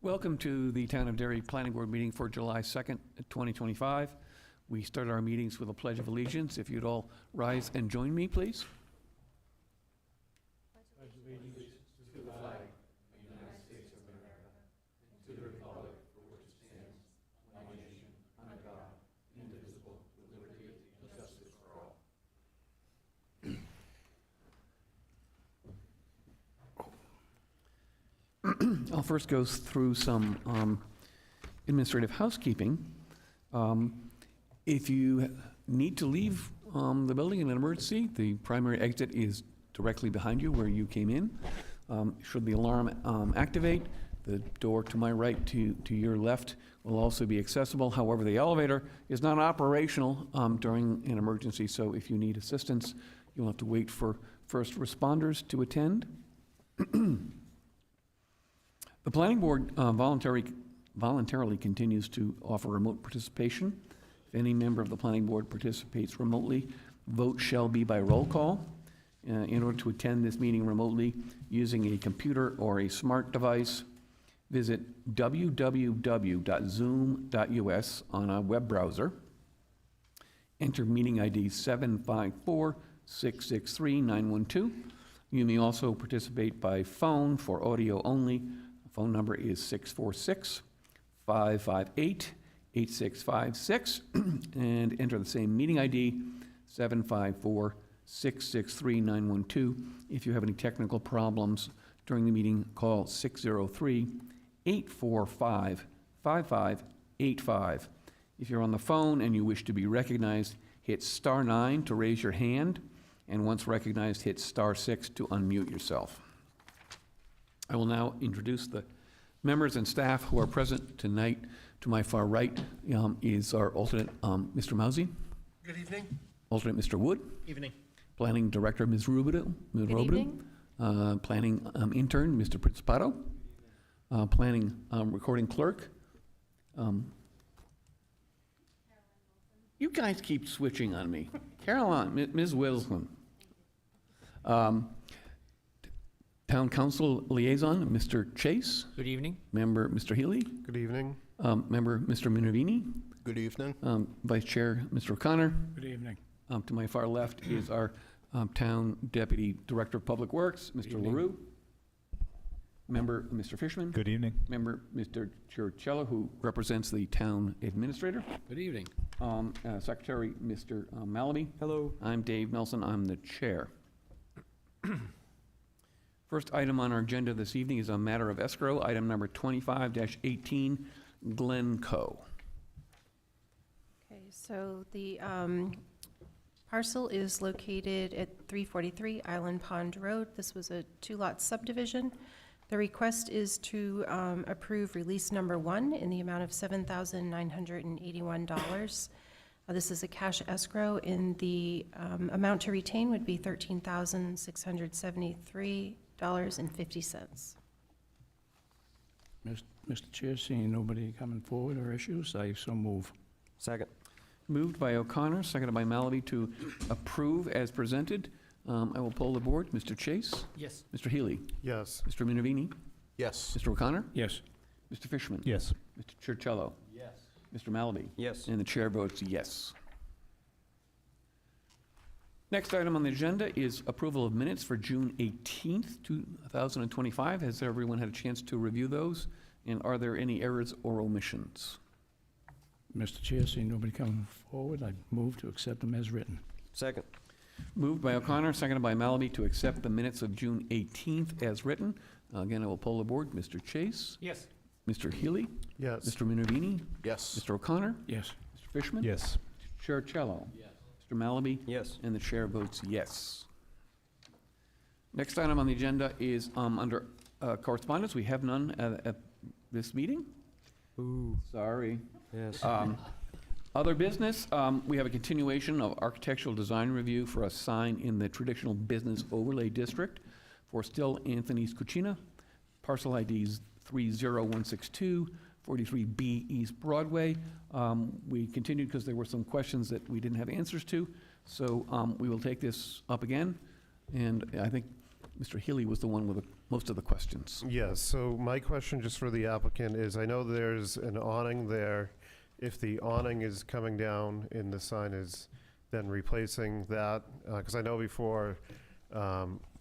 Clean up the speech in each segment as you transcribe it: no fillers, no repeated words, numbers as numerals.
Welcome to the Town of Derry Planning Board meeting for July 2nd, 2025. We start our meetings with a Pledge of Allegiance. If you'd all rise and join me, please. Pledge allegiance to the flag of the United States of America and to the republic for which it stands, one nation, under God, indivisible, with liberty and justice for all. I'll first go through some administrative housekeeping. If you need to leave the building in an emergency, the primary exit is directly behind you where you came in. Should the alarm activate, the door to my right to your left will also be accessible. However, the elevator is not operational during an emergency, so if you need assistance, you'll have to wait for first responders to attend. The Planning Board voluntarily continues to offer remote participation. If any member of the Planning Board participates remotely, vote shall be by roll call. In order to attend this meeting remotely using a computer or a smart device, visit www.zoom.us on a web browser. Enter meeting ID 754-663-912. You may also participate by phone for audio only. Phone number is 646-558-8656, and enter the same meeting ID, 754-663-912. If you have any technical problems during the meeting, call 603-845-5585. If you're on the phone and you wish to be recognized, hit *9 to raise your hand, and once recognized, hit *6 to unmute yourself. I will now introduce the members and staff who are present tonight. To my far right is our alternate, Mr. Mousy. Good evening. Alternate, Mr. Wood. Evening. Planning Director, Ms. Rubido. Good evening. Planning Intern, Mr. Principato. Planning Recording Clerk. You guys keep switching on me. Caroline, Ms. Wilson. Town Council Liaison, Mr. Chase. Good evening. Member, Mr. Healy. Good evening. Member, Mr. Minervini. Good evening. Vice Chair, Mr. O'Connor. Good evening. To my far left is our Town Deputy Director of Public Works, Mr. LaRue. Member, Mr. Fishman. Good evening. Member, Mr. Churchiello, who represents the Town Administrator. Good evening. Secretary, Mr. Malaby. Hello. I'm Dave Nelson. I'm the Chair. First item on our agenda this evening is a matter of escrow, item number 25-18, Glencoe. Okay, so the parcel is located at 343 Island Pond Road. This was a two-lot subdivision. The request is to approve release number 1 in the amount of $7,981. This is a cash escrow, and the amount to retain would be $13,673.50. Mr. Chair, seeing nobody coming forward or issues, I so move. Second. Moved by O'Connor, seconded by Malaby to approve as presented. I will poll the board. Mr. Chase? Yes. Mr. Healy? Yes. Mr. Minervini? Yes. Mr. O'Connor? Yes. Mr. Fishman? Yes. Mr. Churchiello? Yes. Mr. Malaby? Yes. And the chair votes yes. Next item on the agenda is approval of minutes for June 18th, 2025. Has everyone had a chance to review those? And are there any errors or omissions? Mr. Chair, seeing nobody coming forward, I move to accept them as written. Second. Moved by O'Connor, seconded by Malaby to accept the minutes of June 18th as written. Again, I will poll the board. Mr. Chase? Yes. Mr. Healy? Yes. Mr. Minervini? Yes. Mr. O'Connor? Yes. Mr. Fishman? Yes. Chair Cello? Yes. Mr. Malaby? Yes. And the chair votes yes. Next item on the agenda is under correspondence. We have none at this meeting. Ooh. Sorry. Yes. Other business, we have a continuation of architectural design review for a sign in the traditional business overlay district for Still Anthony's Cucina, parcel IDs 30162, 43B East Broadway. We continued because there were some questions that we didn't have answers to, so we will take this up again. And I think Mr. Healy was the one with a most of the questions. Yes, so my question just for the applicant is, I know there's an awning there. If the awning is coming down and the sign is then replacing that, because I know before,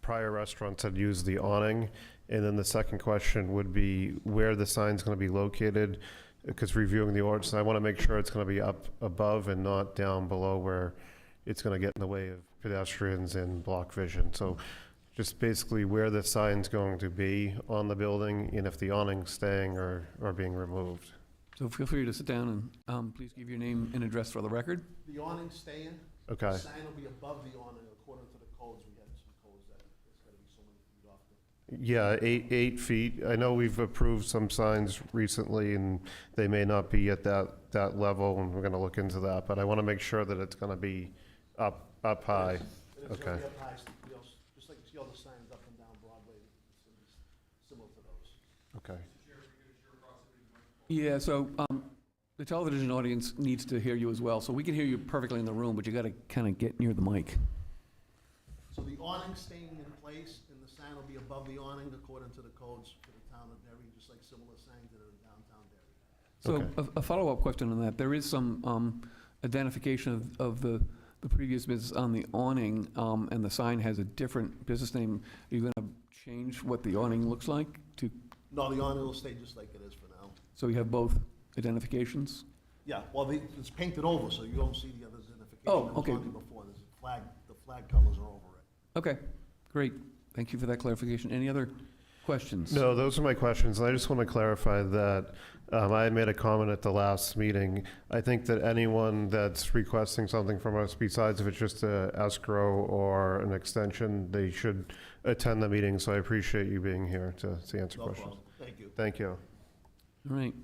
prior restaurants had used the awning. And then the second question would be where the sign's going to be located, because reviewing the ordinance, I want to make sure it's going to be up above and not down below where it's going to get in the way of pedestrians and block vision. So just basically where the sign's going to be on the building and if the awning's staying or being removed. So feel free to sit down and please give your name and address for the record. The awning's staying. Okay. The sign will be above the awning according to the codes. We had some codes that it's gotta be so many feet off the. Yeah, 8 feet. I know we've approved some signs recently, and they may not be at that level, and we're going to look into that. But I want to make sure that it's going to be up high. And it's Okay. gonna be up high, you know, just like you see all the signs up and down Broadway, it's gonna be similar to those. Okay. Yeah, so the television audience needs to hear you as well. So we can hear you perfectly in the room, but you got to kind of get near the mic. So the awning's staying in place, and the sign will be above the awning according to the codes for the town of Derry, just like similar signs that are in downtown Derry. So a follow-up question on that. There is some identification of the previous business on the awning, and the sign has a different business name. Are you going to change what the awning looks like to, No, the awning will stay just like it is for now. so you have both identifications? Yeah, well, it's painted over, so you don't see the other identification Oh, that was okay. on there before. There's a flag, the flag colors are over it. Okay, great. Thank you for that clarification. Any other questions? No, those are my questions. I just want to clarify that I had made a comment at the last meeting. I think that anyone that's requesting something from us, besides if it's just a escrow or an extension, they should attend the meeting. So I appreciate you being here to answer No questions. problem. Thank you. Thank you. All right.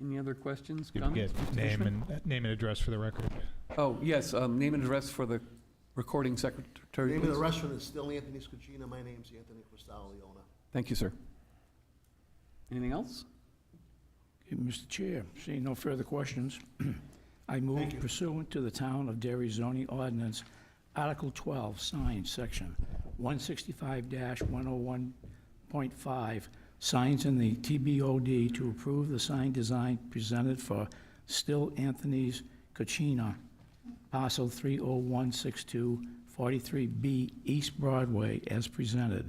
Any other questions, Could we comments? get Mr. name Fishman? name and address for the record? Oh, yes, name and address for the recording secretary, Name of the please. restaurant is still Anthony's Cucina. My name's Anthony Cristallo, the owner. Thank you, sir. Anything else? Mr. Chair, seeing no further questions, I move Thank you. pursuant to the Town of Derry zoning ordinance, Article 12, signs, Section 165-101.5, signs in the TBOD to approve the sign design presented for Still Anthony's Cucina, parcel 30162, 43B East Broadway, as presented.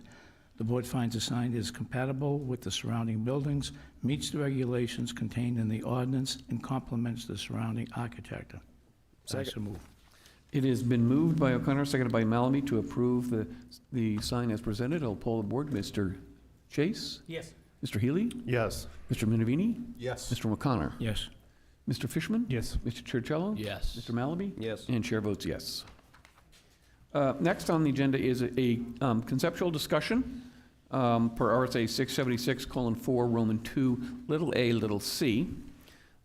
The board finds the sign is compatible with the surrounding buildings, meets the regulations contained in the ordinance, and complements the surrounding architecture. I so move. It has been moved by O'Connor, seconded by Malamy, to approve the sign as presented. I'll poll the board. Mr. Chase? Yes. Mr. Healy? Yes. Mr. Minervini? Yes. Mr. O'Connor? Yes. Mr. Fishman? Yes. Mr. Churchello? Yes. Mr. Malaby? Yes. And chair votes yes. Next on the agenda is a conceptual discussion per RSA 676:4, Roman 2, little a, little c,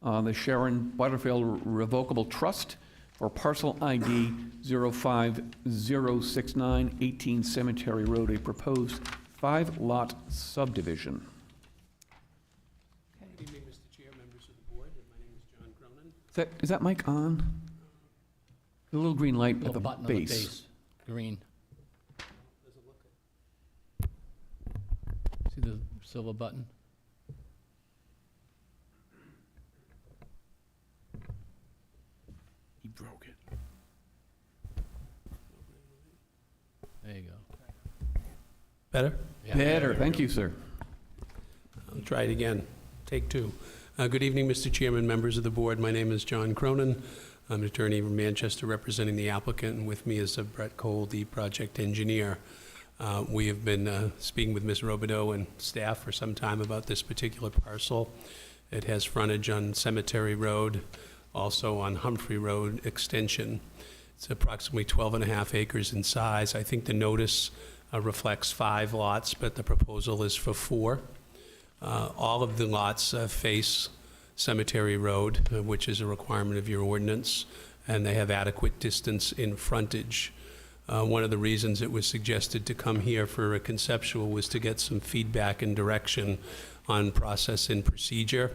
the Sharon Butterfield Revocable Trust for parcel ID 05069, 18 Cemetery Road, a proposed 5-lot subdivision. Good evening, Mr. Chair, members of the board. My name is John Cronin. Is that mic on? The little green light at Little the button on the base. base, green. Doesn't look it. See the silver button? He broke it. There you go. Better? Yeah. Better, thank you, sir. I'll try it again. Take two. Good evening, Mr. Chairman, members of the board. My name is John Cronin. I'm an attorney from Manchester representing the applicant, and with me is Brett Cole, the project engineer. We have been speaking with Ms. Robideau and staff for some time about this particular parcel. It has frontage on Cemetery Road, also on Humphrey Road Extension. It's approximately 12 and a half acres in size. I think the notice reflects 5 lots, but the proposal is for 4. All of the lots face Cemetery Road, which is a requirement of your ordinance, and they have adequate distance in frontage. One of the reasons it was suggested to come here for a conceptual was to get some feedback and direction on process and procedure.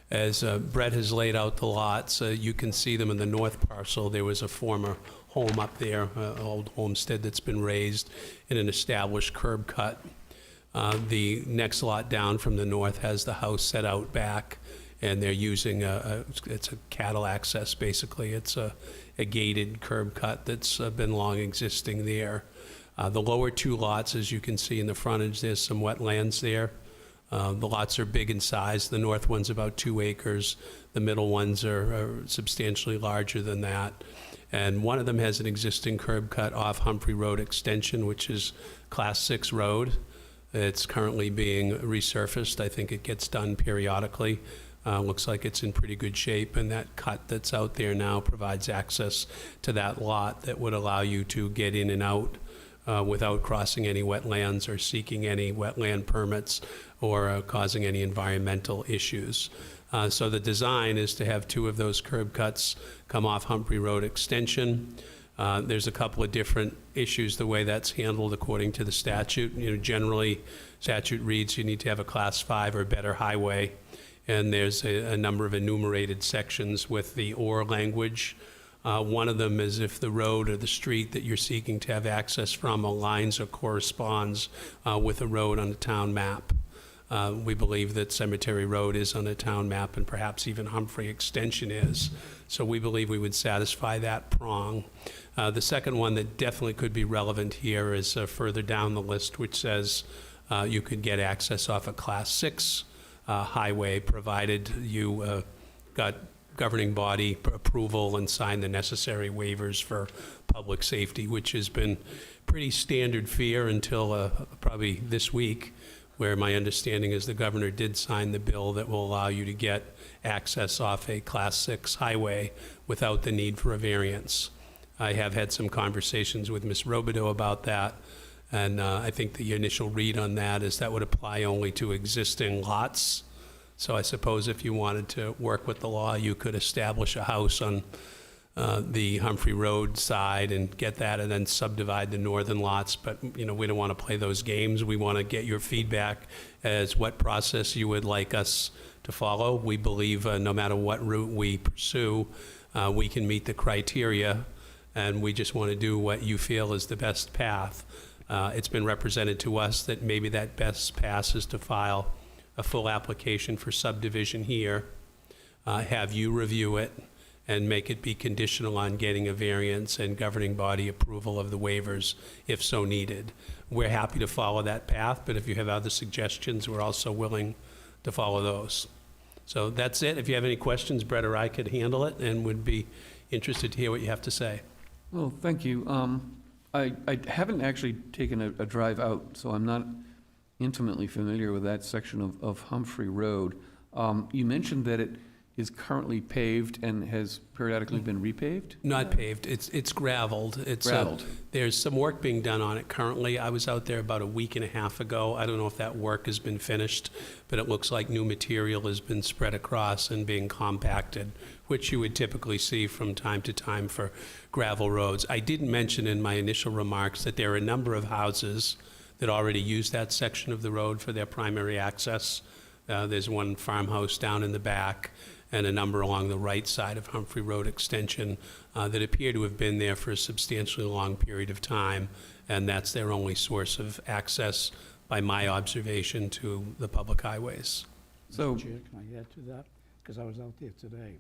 As Brett has laid out the lots, you can see them in the north parcel. There was a former home up there, an old homestead that's been raised in an established curb cut. The next lot down from the north has the house set out back, and they're using it's a cattle access, basically. It's a gated curb cut that's been long existing there. The lower two lots, as you can see in the frontage, there's some wetlands there. The lots are big in size. The north one's about 2 acres. The middle ones are substantially larger than that. And one of them has an existing curb cut off Humphrey Road Extension, which is Class 6 road. It's currently being resurfaced. I think it gets done periodically. Looks like it's in pretty good shape, and that cut that's out there now provides access to that lot that would allow you to get in and out without crossing any wetlands or seeking any wetland permits or causing any environmental issues. So the design is to have 2 of those curb cuts come off Humphrey Road Extension. There's a couple of different issues the way that's handled according to the statute. Generally, statute reads you need to have a Class 5 or better highway, and there's a number of enumerated sections with the "or" language. One of them is if the road or the street that you're seeking to have access from aligns or corresponds with a road on the town map. We believe that Cemetery Road is on a town map, and perhaps even Humphrey Extension is. So we believe we would satisfy that prong. The second one that definitely could be relevant here is further down the list, which says you could get access off a Class 6 highway, provided you got governing body approval and signed the necessary waivers for public safety, which has been pretty standard fare until probably this week, where my understanding is the governor did sign the bill that will allow you to get access off a Class 6 highway without the need for a variance. I have had some conversations with Ms. Robideau about that, and I think the initial read on that is that would apply only to existing lots. So I suppose if you wanted to work with the law, you could establish a house on the Humphrey Road side and get that, and then subdivide the northern lots. But, we don't want to play those games. We want to get your feedback as what process you would like us to follow. We believe no matter what route we pursue, we can meet the criteria, and we just want to do what you feel is the best path. It's been represented to us that maybe that best path is to file a full application for subdivision here, have you review it, and make it be conditional on getting a variance and governing body approval of the waivers if so needed. We're happy to follow that path, but if you have other suggestions, we're also willing to follow those. So that's it. If you have any questions, Brett or I could handle it, and would be interested to hear what you have to say. Well, thank you. I haven't actually taken a drive out, so I'm not intimately familiar with that section of Humphrey Road. You mentioned that it is currently paved and has periodically been repaved? Not paved, it's gravelled. It's Gravelled. There's some work being done on it currently. I was out there about a week and a half ago. I don't know if that work has been finished, but it looks like new material has been spread across and being compacted, which you would typically see from time to time for gravel roads. I did mention in my initial remarks that there are a number of houses that already use that section of the road for their primary access. There's one farmhouse down in the back, and a number along the right side of Humphrey Road Extension that appear to have been there for a substantially long period of time, and that's their only source of access, by my observation, to the public highways. So, Mr. Chair, can I add to that? Because I was out there today,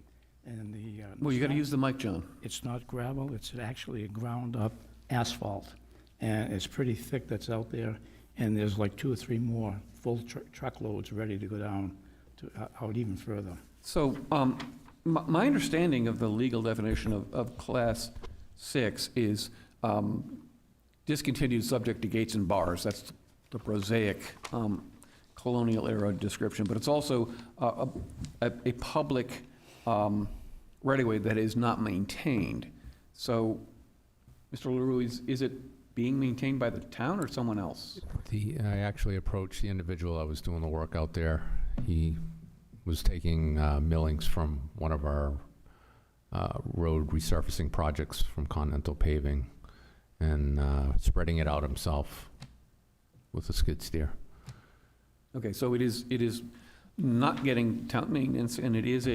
and the... well, you got to use the mic, John. It's not gravel, it's actually a ground-up asphalt, and it's pretty thick that's out there, and there's like 2 or 3 more full truckloads ready to go down to out even further. So, my understanding of the legal definition of Class 6 is discontinued subject to gates and bars. That's the prosaic colonial era description, but it's also a public right-of-way that is not maintained. So, Mr. LaRue, is it being maintained by the town or someone else? I actually approached the individual that was doing the work out there. He was taking millings from one of our road resurfacing projects from Continental Paving and spreading it out himself with a skid steer. Okay, so it is not getting town maintenance, and it is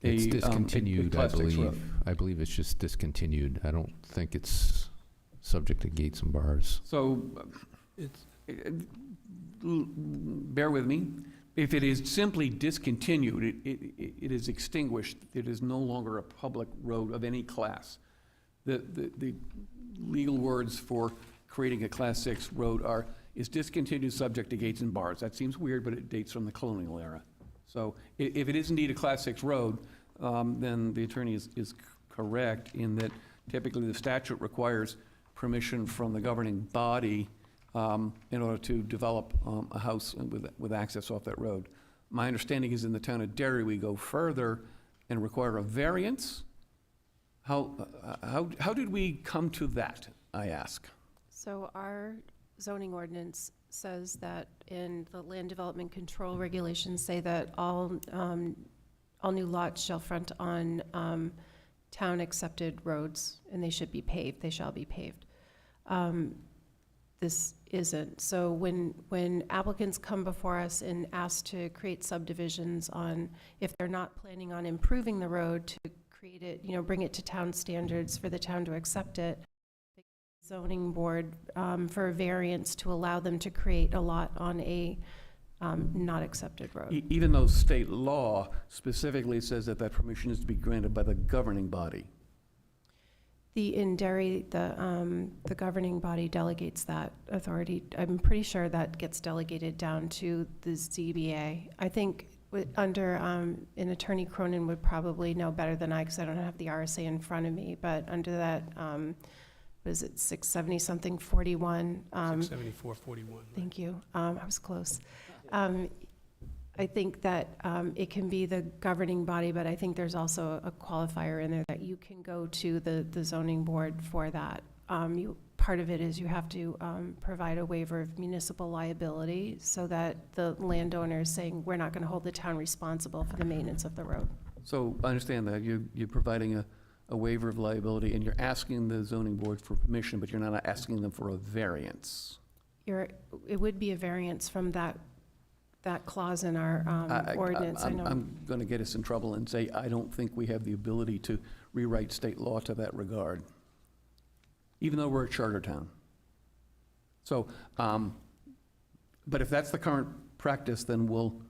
It's discontinued, I Class 6 believe. road. I believe it's just discontinued. I don't think it's subject to gates and bars. So, bear with me, if it is simply discontinued, it is extinguished, it is no longer a public road of any class. The legal words for creating a Class 6 road is discontinued, subject to gates and bars. That seems weird, but it dates from the colonial era. So if it is indeed a Class 6 road, then the attorney is correct in that typically the statute requires permission from the governing body in order to develop a house with access off that road. My understanding is in the town of Derry, we go further and require a variance. How did we come to that, I ask? So our zoning ordinance says that in the land development control regulations say that all new lots shall front on town-accepted roads, and they should be paved, they shall be paved. This isn't. So when applicants come before us and ask to create subdivisions on, if they're not planning on improving the road to create it, bring it to town standards for the town to accept it, the zoning board for a variance to allow them to create a lot on a not accepted road. Even though state law specifically says that permission is to be granted by the governing body. In Derry, the governing body delegates that authority. I'm pretty sure that gets delegated down to the ZBA. I think under, an Attorney Cronin would probably know better than I, because I don't have the RSA in front of me, but under that, was it 670-something 41? 67441. Thank you. I was close. I think that it can be the governing body, but I think there's also a qualifier in there that you can go to the zoning board for that. Part of it is you have to provide a waiver of municipal liability so that the landowner is saying, we're not going to hold the town responsible for the maintenance of the road. So I understand that. You're providing a waiver of liability, and you're asking the zoning board for permission, but you're not asking them for a variance. It would be a variance from that clause in our ordinance. I know. I'm going to get us in trouble and say, I don't think we have the ability to rewrite state law to that regard, even though we're a charter town. So, but if that's the current practice, then we'll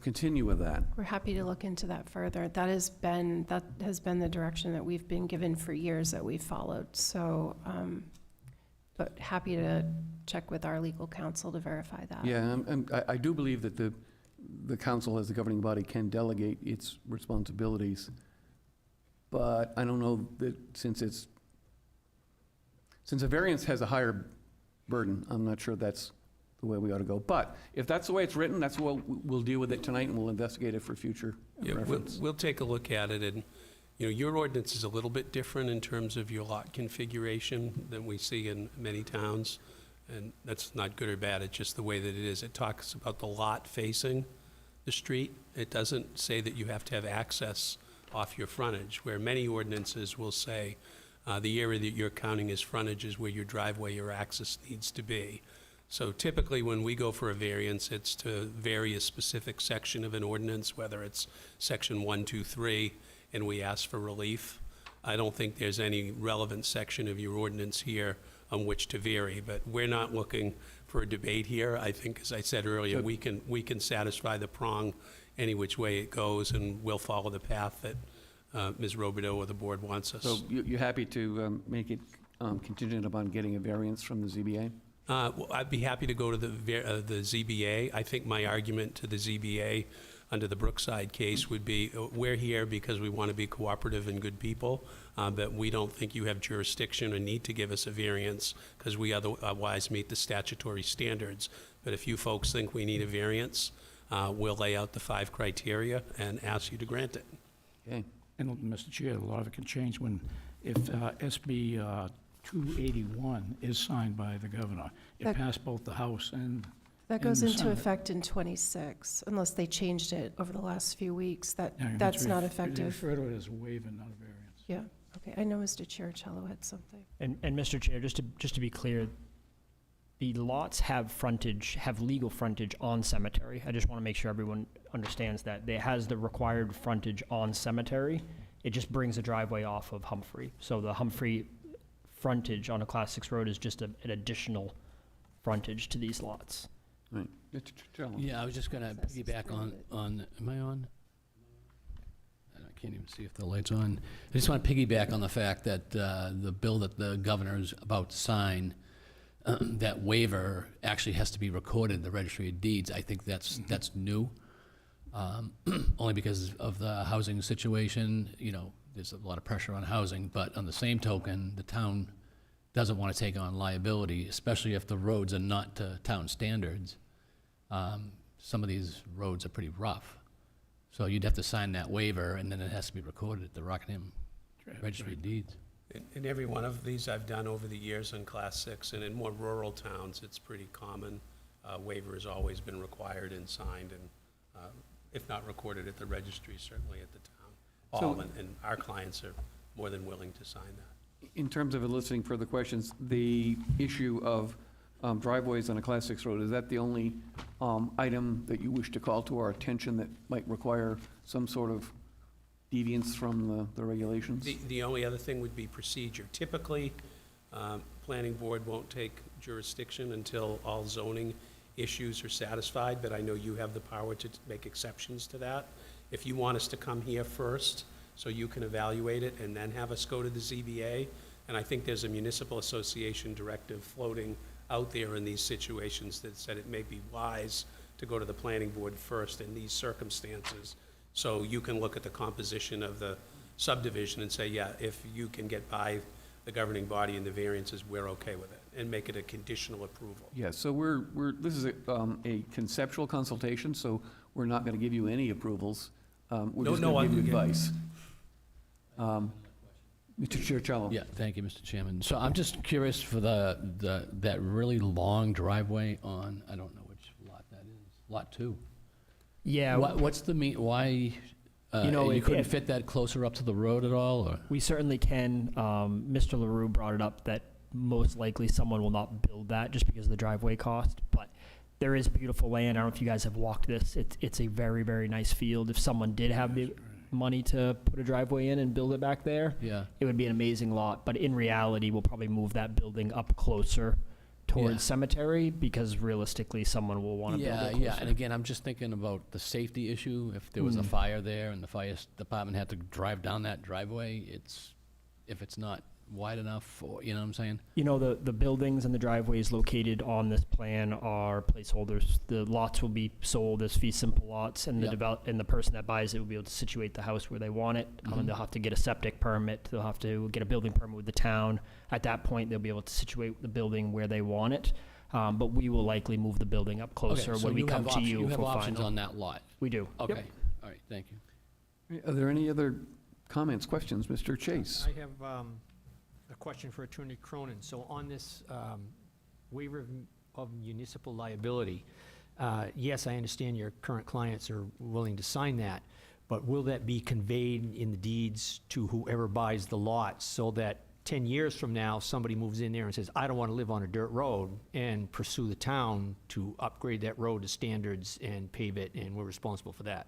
continue with that. We're happy to look into that further. That has been the direction that we've been given for years that we've followed. So, but happy to check with our legal counsel to verify that. Yeah, I do believe that the council as the governing body can delegate its responsibilities, but I don't know that since a variance has a higher burden, I'm not sure that's the way we ought to go. But if that's the way it's written, that's what we'll deal with it tonight, and we'll investigate it for future reference. We'll take a look at it, and your ordinance is a little bit different in terms of your lot configuration than we see in many towns. And that's not good or bad, it's just the way that it is. It talks about the lot facing the street. It doesn't say that you have to have access off your frontage, where many ordinances will say the area that you're counting as frontage is where your driveway or access needs to be. So typically when we go for a variance, it's to vary a specific section of an ordinance, whether it's section 1, 2, 3, and we ask for relief. I don't think there's any relevant section of your ordinance here on which to vary, but we're not looking for a debate here. I think, as I said earlier, we can satisfy the prong any which way it goes, and we'll follow the path that Ms. Robideau or the board wants us. So you're happy to make it contingent upon getting a variance from the ZBA? Well, I'd be happy to go to the ZBA. I think my argument to the ZBA under the Brookside case would be, we're here because we want to be cooperative and good people, but we don't think you have jurisdiction or need to give us a variance because we otherwise meet the statutory standards. But if you folks think we need a variance, we'll lay out the 5 criteria and ask you to grant it. Okay. And Mr. Chair, a lot of it can change if SB 281 is signed by the governor. It passed both the House and That goes the into Senate. effect in '26, unless they changed it over the last few weeks. Yeah, That's not They effective. refer to it as a waiver, not a variance. Yeah, okay. I know Mr. Chiricello had something. And Mr. Chair, just to be clear, the lots have legal frontage on Cemetery. I just want to make sure everyone understands that. It has the required frontage on Cemetery. It just brings a driveway off of Humphrey. So the Humphrey frontage on a Class 6 road is just an additional frontage to these lots. Right. Mr. Chichello? Yeah, I was just gonna Access is piggyback prohibited. on, am I on? I can't even see if the light's on. I just want to piggyback on the fact that the bill that the governor's about to sign, that waiver actually has to be recorded in the registry of deeds. I think that's new, only because of the housing situation. You know, there's a lot of pressure on housing, but on the same token, the town doesn't want to take on liability, especially if the roads are not to town standards. Some of these roads are pretty rough. So you'd have to sign that waiver, and then it has to be recorded at the Rockingham Registry of Deeds. In every one of these I've done over the years in Class 6, and in more rural towns, it's pretty common. Waiver has always been required and signed, and if not recorded at the registry, certainly at the town hall, So- and our clients are more than willing to sign that. In terms of eliciting further questions, the issue of driveways on a Class 6 road, is that the only item that you wish to call to our attention that might require some sort of deviance from the regulations? The only other thing would be procedure. Typically, planning board won't take jurisdiction until all zoning issues are satisfied, but I know you have the power to make exceptions to that. If you want us to come here first, so you can evaluate it and then have us go to the ZBA, and I think there's a municipal association directive floating out there in these situations that said it may be wise to go to the planning board first in these circumstances. So you can look at the composition of the subdivision and say, yeah, if you can get by the governing body and the variances, we're okay with it, and make it a conditional approval. Yeah, so this is a conceptual consultation, so we're not going to give you any approvals. We're just No, going to give you I- advice. Mr. Chiricello? Yeah, thank you, Mr. Chairman. So I'm just curious for that really long driveway on, I don't know which lot that is, Lot 2. Yeah, What's the why, You know, you if- couldn't if- fit that closer up to the road at all, or? we certainly can. Mr. LaRue brought it up that most likely someone will not build that just because of the driveway cost, but there is beautiful land. I don't know if you guys have walked this. It's a very, very nice field. If someone did have the money to put a driveway in and build it back there, Yeah. it would be an amazing lot. But in reality, we'll probably move that building up closer towards Yeah. cemetery because realistically, someone will want to build it closer. Yeah, and again, I'm just thinking about the safety issue. If there was a Mm. fire there and the fire department had to drive down that driveway, if it's not wide enough, or, you know what I'm saying? You know, the buildings and the driveways located on this plan are placeholders. The lots will be sold as fee simple lots, and and the person that buys it will be able to situate the house where they want it. Mhm. They'll have to get a septic permit. They'll have to get a building permit with the town. At that point, they'll be able to situate the building where they want it. But we will likely move the building up closer Okay, so when we you come have to option- you You have for options final. on that lot? We do. Yep. Okay, all right, thank you. Are there any other comments, questions? Mr. Chase? I have a question for Attorney Cronin. So on this waiver of municipal liability, yes, I understand your current clients are willing to sign that, but will that be conveyed in the deeds to whoever buys the lot so that 10 years from now, somebody moves in there and says, I don't want to live on a dirt road, and pursue the town to upgrade that road to standards and pave it, and we're responsible for that?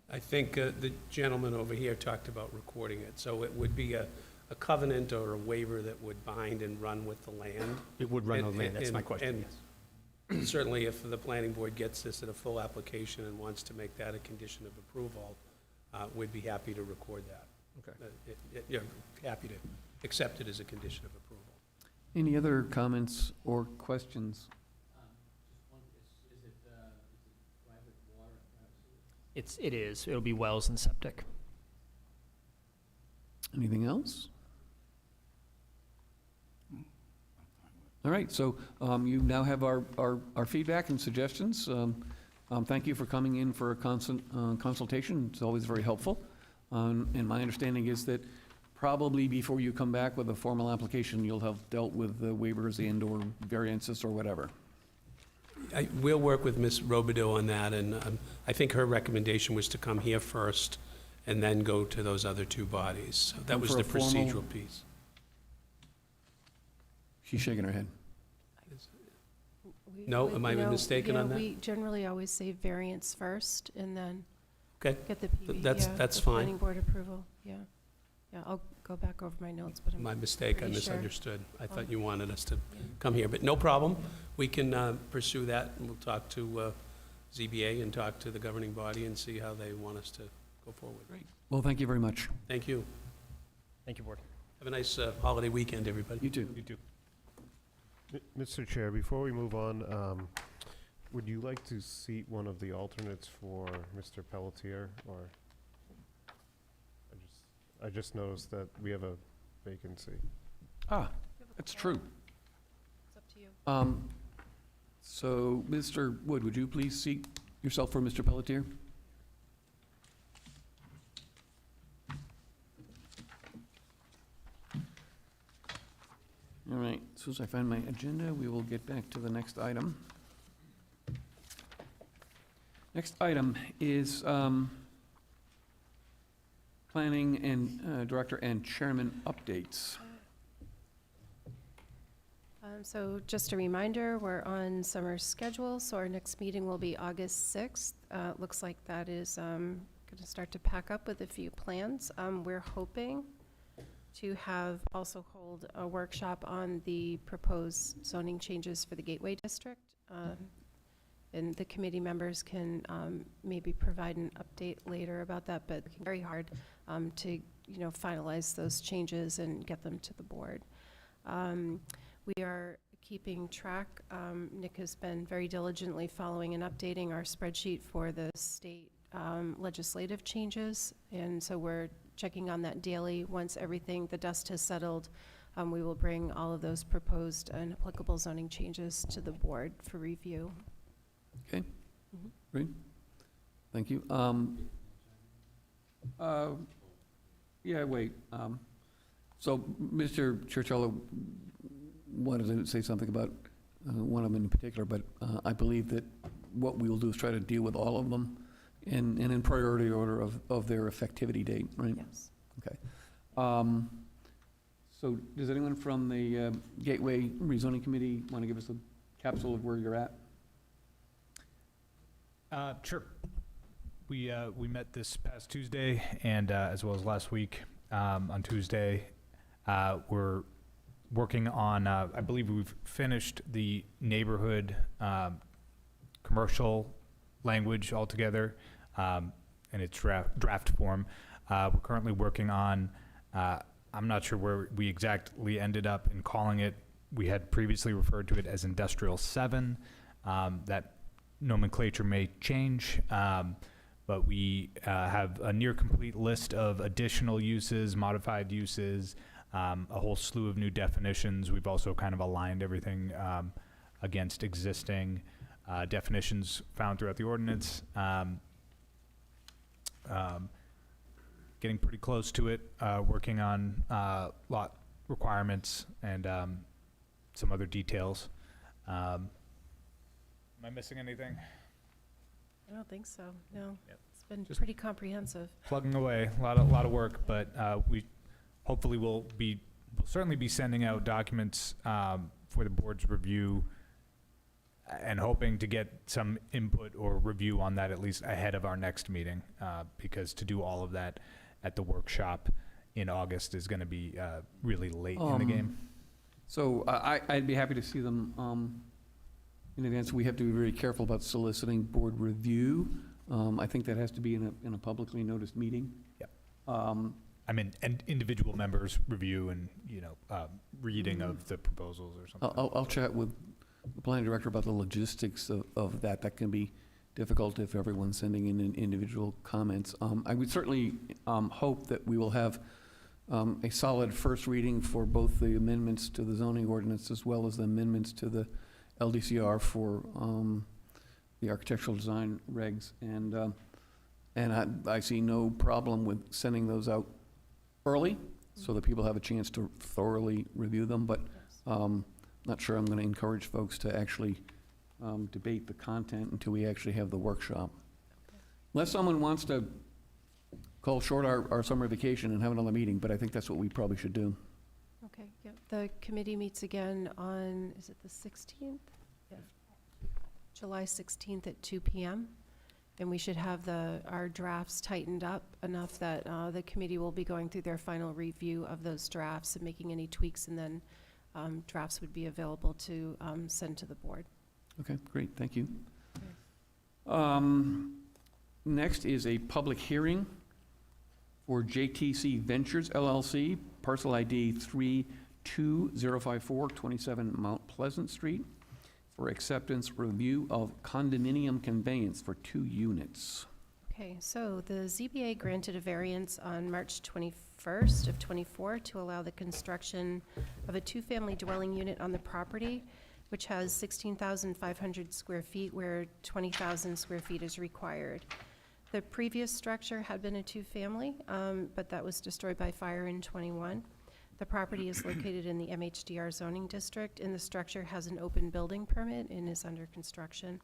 I think the gentleman over here talked about recording it, so it would be a covenant or a waiver that would bind and run with the land. It would run on And- the land, that's my and- question, and yes. Certainly, if the planning board gets this at a full application and wants to make that a condition of approval, we'd be happy to record that. Okay. Yeah, happy to accept it as a condition of approval. Any other comments or questions? It is. It'll be wells and septic. Anything else? All right, so you now have our feedback and suggestions. Thank you for coming in for a consultation. It's always very helpful. And my understanding is that probably before you come back with a formal application, you'll have dealt with the waivers and/or variances or whatever. We'll work with Ms. Robideau on that, and I think her recommendation was to come here first and then go to those other two bodies. So that Come was for the a formal- procedural piece. She's shaking her head. No? Am I mistaken on that? We generally always say variance first and then Okay. get the PB. That's yeah, that's the fine. Planning board approval, yeah. Yeah, go back over my notes, but I'm My mistake, I pretty sure. misunderstood. I thought you wanted us to come here, but no problem. We can pursue that, and we'll talk to ZBA and talk to the governing body and see how they want us to go forward. Great. Well, thank you very much. Thank you. Thank you, Board. Have a nice holiday weekend, everybody. You too. You too. Mr. Chair, before we move on, would you like to seat one of the alternates for Mr. Pelletier, or? I just noticed that we have a vacancy. Ah, that's true. It's up to you. So, Mr. Wood, would you please seat yourself for Mr. Pelletier? All right, as soon as I find my agenda, we will get back to the next item. Next item is planning and director and chairman updates. So just a reminder, we're on summer schedule, so our next meeting will be August 6th. Looks like that is going to start to pack up with a few plans. We're hoping to also hold a workshop on the proposed zoning changes for the Gateway District. And the committee members can maybe provide an update later about that, but it's very hard to, finalize those changes and get them to the board. We are keeping track. Nick has been very diligently following and updating our spreadsheet for the state legislative changes, and so we're checking on that daily. Once the dust has settled, we will bring all of those proposed and applicable zoning changes to the board for review. Okay, great. Thank you. Yeah, wait. So, Mr. Churchill wanted to say something about one of them in particular, but I believe that what we will do is try to deal with all of them and in priority order of their effectivity date, right? Yes. Okay. So, does anyone from the Gateway Rezoning Committee want to give us a capsule of where you're at? Sure. We met this past Tuesday and as well as last week. On Tuesday, we're working on, I believe we've finished the neighborhood commercial language altogether in its draft form. We're currently working on, I'm not sure where we exactly ended up in calling it. We had previously referred to it as Industrial 7. That nomenclature may change, but we have a near complete list of additional uses, modified uses, a whole slew of new definitions. We've also kind of aligned everything against existing definitions found throughout the ordinance. Getting pretty close to it, working on lot requirements and some other details. Am I missing anything? I don't think so, no. Yep. It's been Just- pretty comprehensive. Plugging away, a lot of work, but we hopefully we'll certainly be sending out documents for the board's review and hoping to get some input or review on that at least ahead of our next meeting, because to do all of that at the workshop in August is going to be really late in the game. So I'd be happy to see them in advance. We have to be very careful about soliciting board review. I think that has to be in a publicly noticed meeting. Yep. I mean, and individual members review and, reading of the proposals or something. I'll chat with the planning director about the logistics of that. That can be difficult if everyone's sending in individual comments. I would certainly hope that we will have a solid first reading for both the amendments to the zoning ordinance as well as the amendments to the LDCR for the architectural design regs. And I see no problem with sending those out early so that people have a chance to thoroughly review them. But not sure I'm going to encourage folks to actually debate the content until we actually have the workshop. Unless someone wants to call short our summer vacation and have another meeting, but I think that's what we probably should do. Okay, yep. The committee meets again on, is it the 16th? Yeah. July 16th at 2 p.m. And we should have our drafts tightened up enough that the committee will be going through their final review of those drafts and making any tweaks, and then drafts would be available to send to the board. Okay, great, thank you. Next is a public hearing for JTC Ventures LLC, parcel ID 32054, 27 Mount Pleasant Street, for acceptance review of condominium conveyance for 2 units. Okay, so the ZBA granted a variance on March 21st of '24 to allow the construction of a 2-family dwelling unit on the property, which has 16,500 square feet, where 20,000 square feet is required. The previous structure had been a 2-family, but that was destroyed by fire in '21. The property is located in the MHDR zoning district, and the structure has an open building permit and is under construction.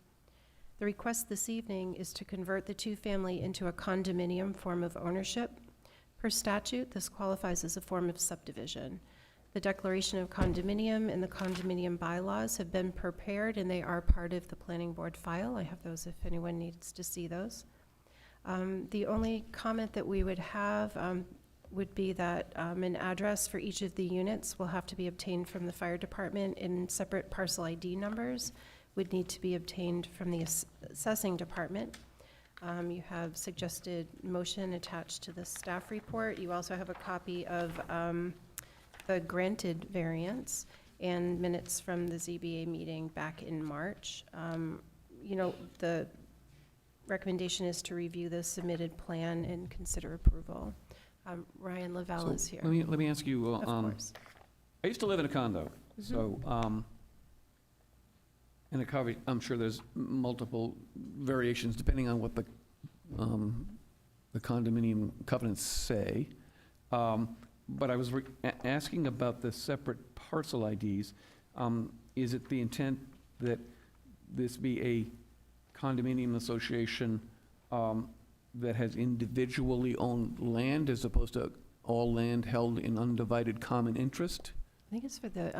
The request this evening is to convert the 2-family into a condominium form of ownership. Per statute, this qualifies as a form of subdivision. The declaration of condominium and the condominium bylaws have been prepared, and they are part of the planning board file. I have those if anyone needs to see those. The only comment that we would have would be that an address for each of the units will have to be obtained from the fire department, and separate parcel ID numbers would need to be obtained from the assessing department. You have suggested motion attached to the staff report. You also have a copy of the granted variance and minutes from the ZBA meeting back in March. The recommendation is to review the submitted plan and consider approval. Ryan Lavelle is here. Let me ask you, Of course. I used to live in a condo, so, and I'm sure there's multiple variations depending on what the condominium covenants say. But I was asking about the separate parcel IDs. Is it the intent that this be a condominium association that has individually owned land as opposed to all land held in undivided common interest? I think it's for the,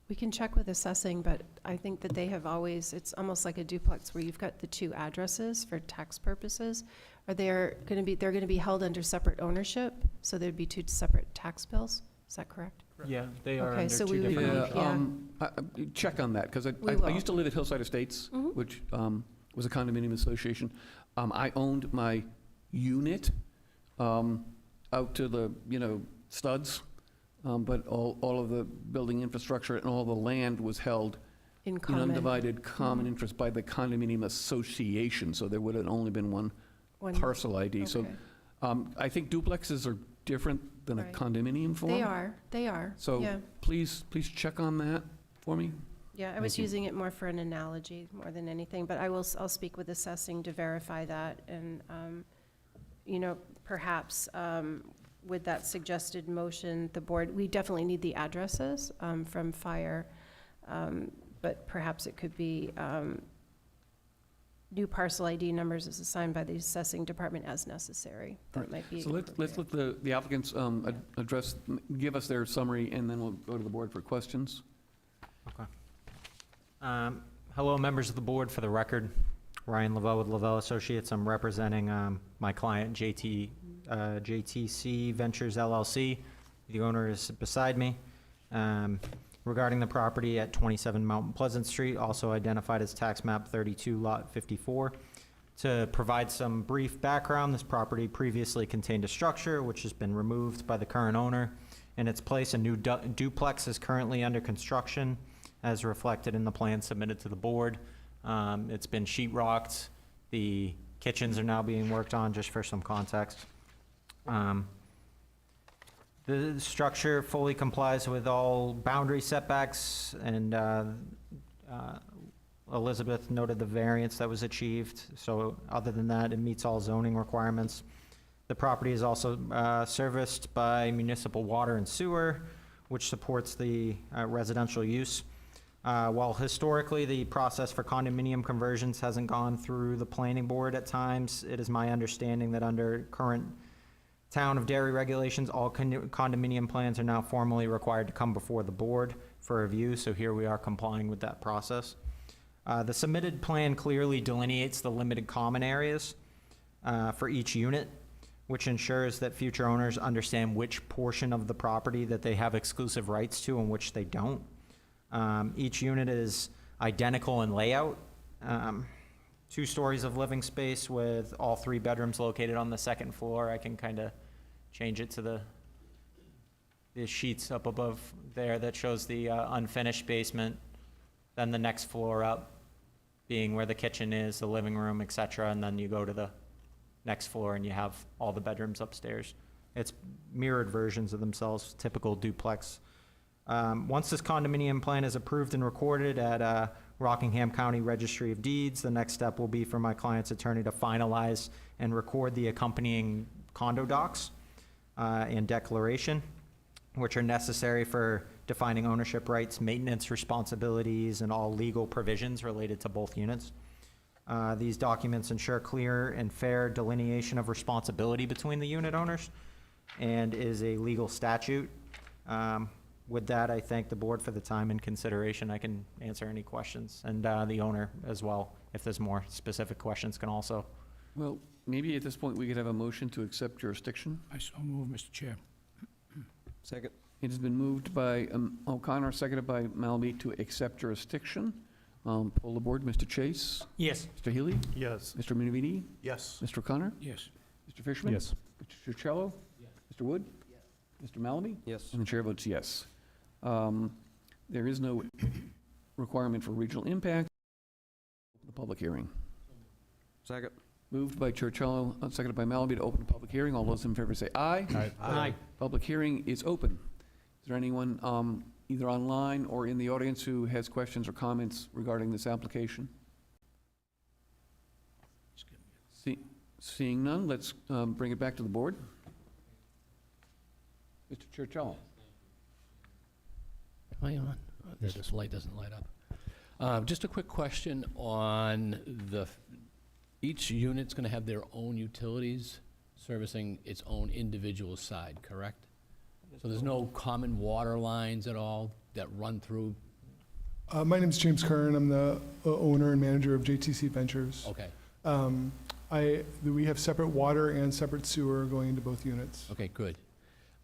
we can check with assessing, but I think that they have always, it's almost like a duplex where you've got the 2 addresses for tax purposes. They're going to be held under separate ownership, so there'd be 2 separate tax bills. Is that correct? Yeah, they are Okay, under so 2 we would different need- ownership. Check on that, because We I will. used to live at Hillside Estates, Mhm. which was a condominium association. I owned my unit out to the, studs, but all of the building infrastructure and all the land was held In in common. undivided common interest by the condominium association, so there would have only been one One- parcel ID. So okay. I think duplexes are different than a Right. condominium form. They are. So Yeah, please check on that for me. yeah, I was Thank you. using it more for an analogy more than anything, but I'll speak with assessing to verify that, and, perhaps with that suggested motion, the board, we definitely need the addresses from fire, but perhaps it could be new parcel ID numbers as assigned by the assessing department as necessary. That Right. might be So let's appropriate. let the applicants give us their summary, and then we'll go to the board for questions. Hello, members of the board. For the record, Ryan Lavelle with Lavelle Associates. I'm representing my client, JTC Ventures LLC. The owner is beside me. Regarding the property at 27 Mount Pleasant Street, also identified as tax map 32, lot 54. To provide some brief background, this property previously contained a structure which has been removed by the current owner. In its place, a new duplex is currently under construction, as reflected in the plan submitted to the board. It's been sheetrocked. The kitchens are now being worked on, just for some context. The structure fully complies with all boundary setbacks, and Elizabeth noted the variance that was achieved. So other than that, it meets all zoning requirements. The property is also serviced by municipal water and sewer, which supports the residential use. While historically the process for condominium conversions hasn't gone through the planning board at times, it is my understanding that under current Town of Derry regulations, all condominium plans are now formally required to come before the board for review, so here we are complying with that process. The submitted plan clearly delineates the limited common areas for each unit, which ensures that future owners understand which portion of the property that they have exclusive rights to and which they don't. Each unit is identical in layout. 2 stories of living space with all 3 bedrooms located on the second floor. I can kind of change it to the sheets up above there that shows the unfinished basement. Then the next floor up being where the kitchen is, the living room, et cetera, and then you go to the next floor and you have all the bedrooms upstairs. It's mirrored versions of themselves, typical duplex. Once this condominium plan is approved and recorded at Rockingham County Registry of Deeds, the next step will be for my client's attorney to finalize and record the accompanying condo docs and declaration, which are necessary for defining ownership rights, maintenance responsibilities, and all legal provisions related to both units. These documents ensure clear and fair delineation of responsibility between the unit owners and is a legal statute. With that, I thank the board for the time and consideration. I can answer any questions, and the owner as well, if there's more specific questions, can also. Well, maybe at this point, we could have a motion to accept jurisdiction. I so move, Mr. Chair. Second. It has been moved by O'Connor, seconded by Malby to accept jurisdiction. Poll the board, Mr. Chase, Yes. Mr. Healy, Yes. Mr. Minividi, Yes. Mr. O'Connor, Yes. Mr. Fishman. Yes. Mr. Chuccello. Mr. Wood. Mr. Malby. Yes. And the chair votes yes. There is no requirement for regional impact. The public hearing. Second. Moved by Churchill, seconded by Malaby to open the public hearing. All those in favor say aye. Aye. Public hearing is open. Is there anyone either online or in the audience who has questions or comments regarding this application? Seeing none, let's bring it back to the board. Mr. Churchill. Am I on? This light doesn't light up. Just a quick question on each unit's going to have their own utilities servicing its own individual side, correct? So there's no common water lines at all that run through? My name's James Kern. I'm the owner and manager of JTC Ventures. Okay, We have separate water and separate sewer going into both units. okay, good.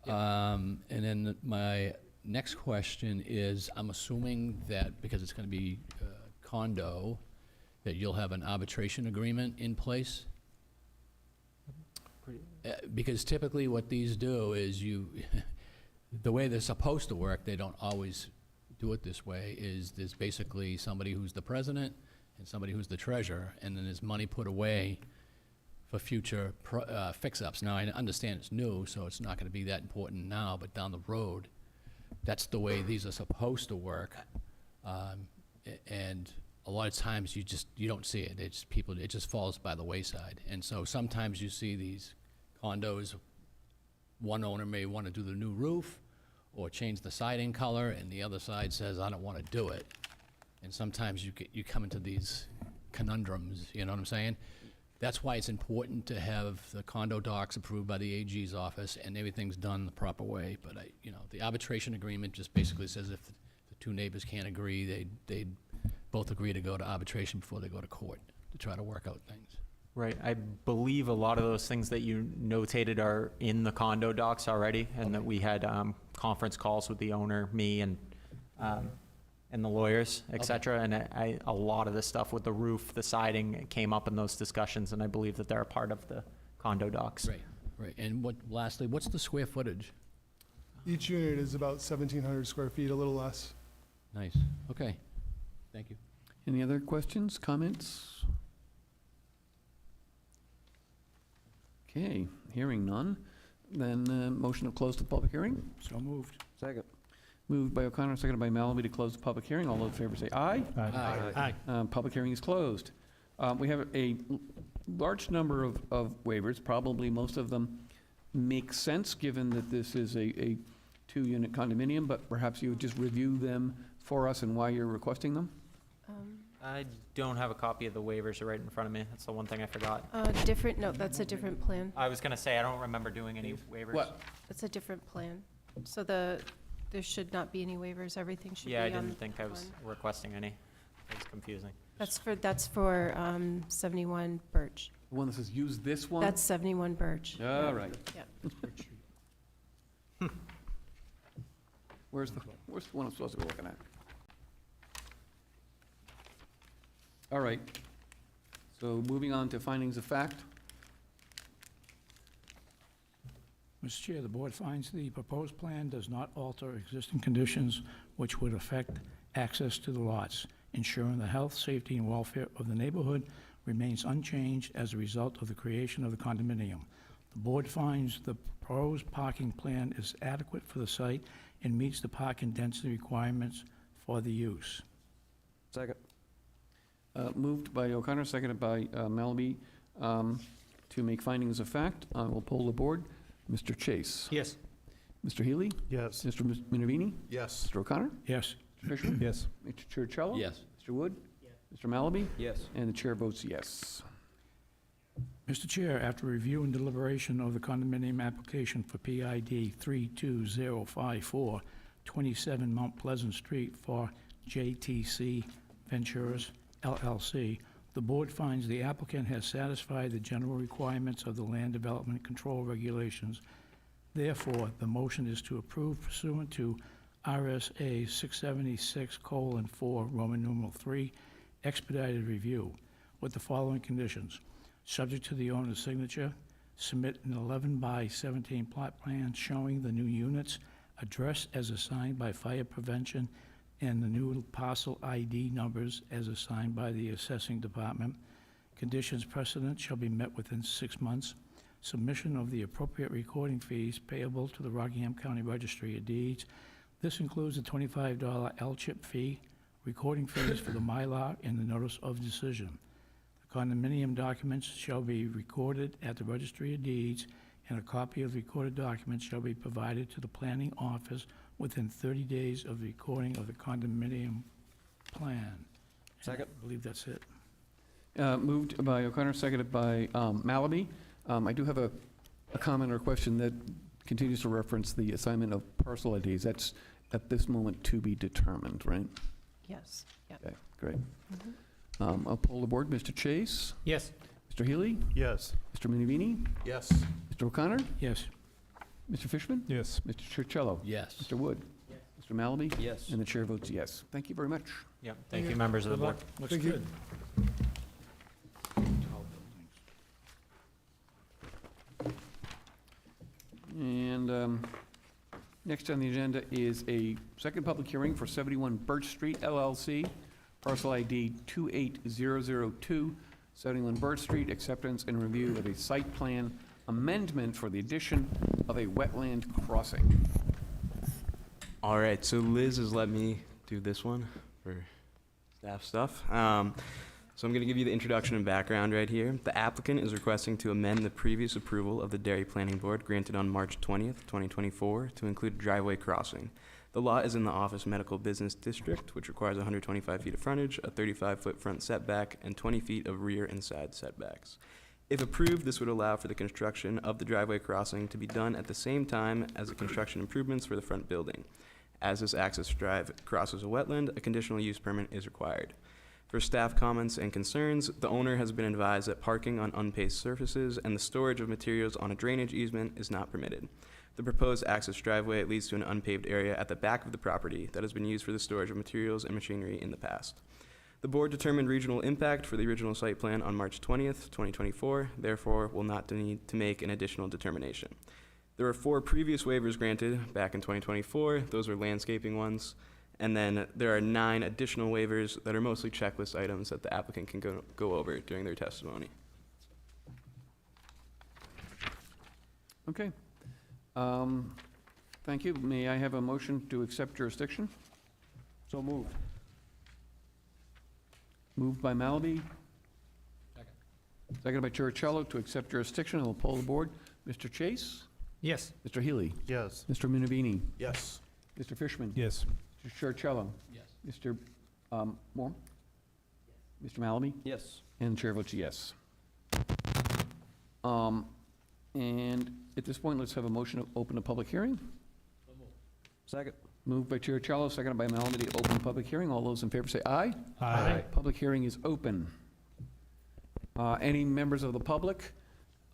And then my next question is, I'm assuming that because it's going to be condo, that you'll have an arbitration agreement in place? Because typically what these do is the way they're supposed to work, they don't always do it this way, is there's basically somebody who's the president and somebody who's the treasurer, and then there's money put away for future fix-ups. Now, I understand it's new, so it's not going to be that important now, but down the road, that's the way these are supposed to work. And a lot of times you don't see it. It just falls by the wayside. And so sometimes you see these condos, one owner may want to do the new roof or change the siding color, and the other side says, I don't want to do it. And sometimes you come into these conundrums, you know what I'm saying? That's why it's important to have the condo docs approved by the AG's office and everything's done the proper way. But the arbitration agreement just basically says if the 2 neighbors can't agree, they'd both agree to go to arbitration before they go to court to try to work out things. Right. I believe a lot of those things that you notated are in the condo docs already, and that we had conference calls with the owner, me, and the lawyers, et cetera. And a lot of the stuff with the roof, the siding came up in those discussions, and I believe that they're a part of the condo docs. Right. And lastly, what's the square footage? Each unit is about 1,700 square feet, a little less. Nice. Okay. Thank you. Any other questions, comments? Okay, hearing none. Then motion to close the public hearing. So moved. Second. Moved by O'Connor, seconded by Malaby to close the public hearing. All those in favor say aye. Aye. Public hearing is closed. We have a large number of waivers. Probably most of them make sense, given that this is a 2-unit condominium, but perhaps you would just review them for us and why you're requesting them? I don't have a copy of the waivers right in front of me. That's the one thing I forgot. No, that's a different plan. I was going to say, I don't remember doing any waivers. What? It's a different plan. So there should not be any waivers. Everything should be Yeah, on. I didn't think I was requesting any. It was confusing. That's for 71 Birch. The one that says use this one? That's 71 Birch. All right. Yep. Where's the one I'm supposed to be looking at? All right. So moving on to findings of fact. Mr. Chair, the board finds the proposed plan does not alter existing conditions which would affect access to the lots, ensuring the health, safety, and welfare of the neighborhood remains unchanged as a result of the creation of the condominium. The board finds the proposed parking plan is adequate for the site and meets the parking density requirements for the use. Second. Moved by O'Connor, seconded by Malaby, to make findings of fact. I will poll the board. Mr. Chase? Yes. Mr. Healy? Yes. Mr. Minervini? Yes. Mr. O'Connor? Yes. Mr. Fishman? Yes. Mr. Chiricello? Yes. Mr. Wood? Mr. Malaby? Yes. And the chair votes yes. Mr. Chair, after review and deliberation of the condominium application for PID 32054, 27 Mount Pleasant Street for JTC Ventures LLC, the board finds the applicant has satisfied the general requirements of the Land Development Control Regulations. Therefore, the motion is to approve pursuant to RSA 676:4, Roman numeral 3, expedited review, with the following conditions. Subject to the owner's signature, submit an 11 by 17 plot plan showing the new units, address as assigned by fire prevention, and the new parcel ID numbers as assigned by the assessing department. Conditions precedent shall be met within 6 months. Submission of the appropriate recording fees payable to the Rockingham County Registry of Deeds. This includes a $25 L-chip fee, recording fees for the Mylar, and the notice of decision. The condominium documents shall be recorded at the Registry of Deeds, and a copy of the recorded documents shall be provided to the planning office within 30 days of the recording of the condominium plan. Second. I believe that's it. Moved by O'Connor, seconded by Malaby. I do have a comment or question that continues to reference the assignment of parcel IDs. That's at this moment to be determined, right? Yes. Yep. Okay, great. I'll poll the board. Mr. Chase? Yes. Mr. Healy? Yes. Mr. Minervini? Yes. Mr. O'Connor? Yes. Mr. Fishman? Yes. Mr. Chiricello? Yes. Mr. Wood? Mr. Malaby? Yes. And the chair votes yes. Thank you very much. Yep. Thank you, members of the board. Looks Thank you. good. And next on the agenda is a second public hearing for 71 Birch Street LLC, parcel ID 28002, 71 Birch Street, acceptance and review of a site plan amendment for the addition of a wetland crossing. All right, so Liz has let me do this one for staff stuff. So I'm going to give you the introduction and background right here. The applicant is requesting to amend the previous approval of the Derry Planning Board granted on March 20th, 2024 to include driveway crossing. The lot is in the Office Medical Business District, which requires 125 feet of frontage, a 35-foot front setback, and 20 feet of rear and side setbacks. If approved, this would allow for the construction of the driveway crossing to be done at the same time as the construction improvements for the front building. As this access drive crosses a wetland, a conditional use permit is required. For staff comments and concerns, the owner has been advised that parking on unpaved surfaces and the storage of materials on a drainage easement is not permitted. The proposed access driveway leads to an unpaved area at the back of the property that has been used for the storage of materials and machinery in the past. The board determined regional impact for the original site plan on March 20th, 2024, therefore will not need to make an additional determination. There were 4 previous waivers granted back in 2024. Those are landscaping ones. And then there are 9 additional waivers that are mostly checklist items that the applicant can go over during their testimony. Okay. Thank you. May I have a motion to accept jurisdiction? So moved. Moved by Malaby. Seconded by Chiricello to accept jurisdiction. I will poll the board. Mr. Chase? Yes. Mr. Healy? Yes. Mr. Minervini? Yes. Mr. Fishman? Yes. Mr. Chiricello? Yes. Mr. Moore? Mr. Malaby? Yes. And the chair votes yes. And at this point, let's have a motion to open a public hearing. Second. Moved by Chair Chalo, seconded by Malamedy, to open the public hearing. All those in favor say aye. Aye. Public hearing is open. Any members of the public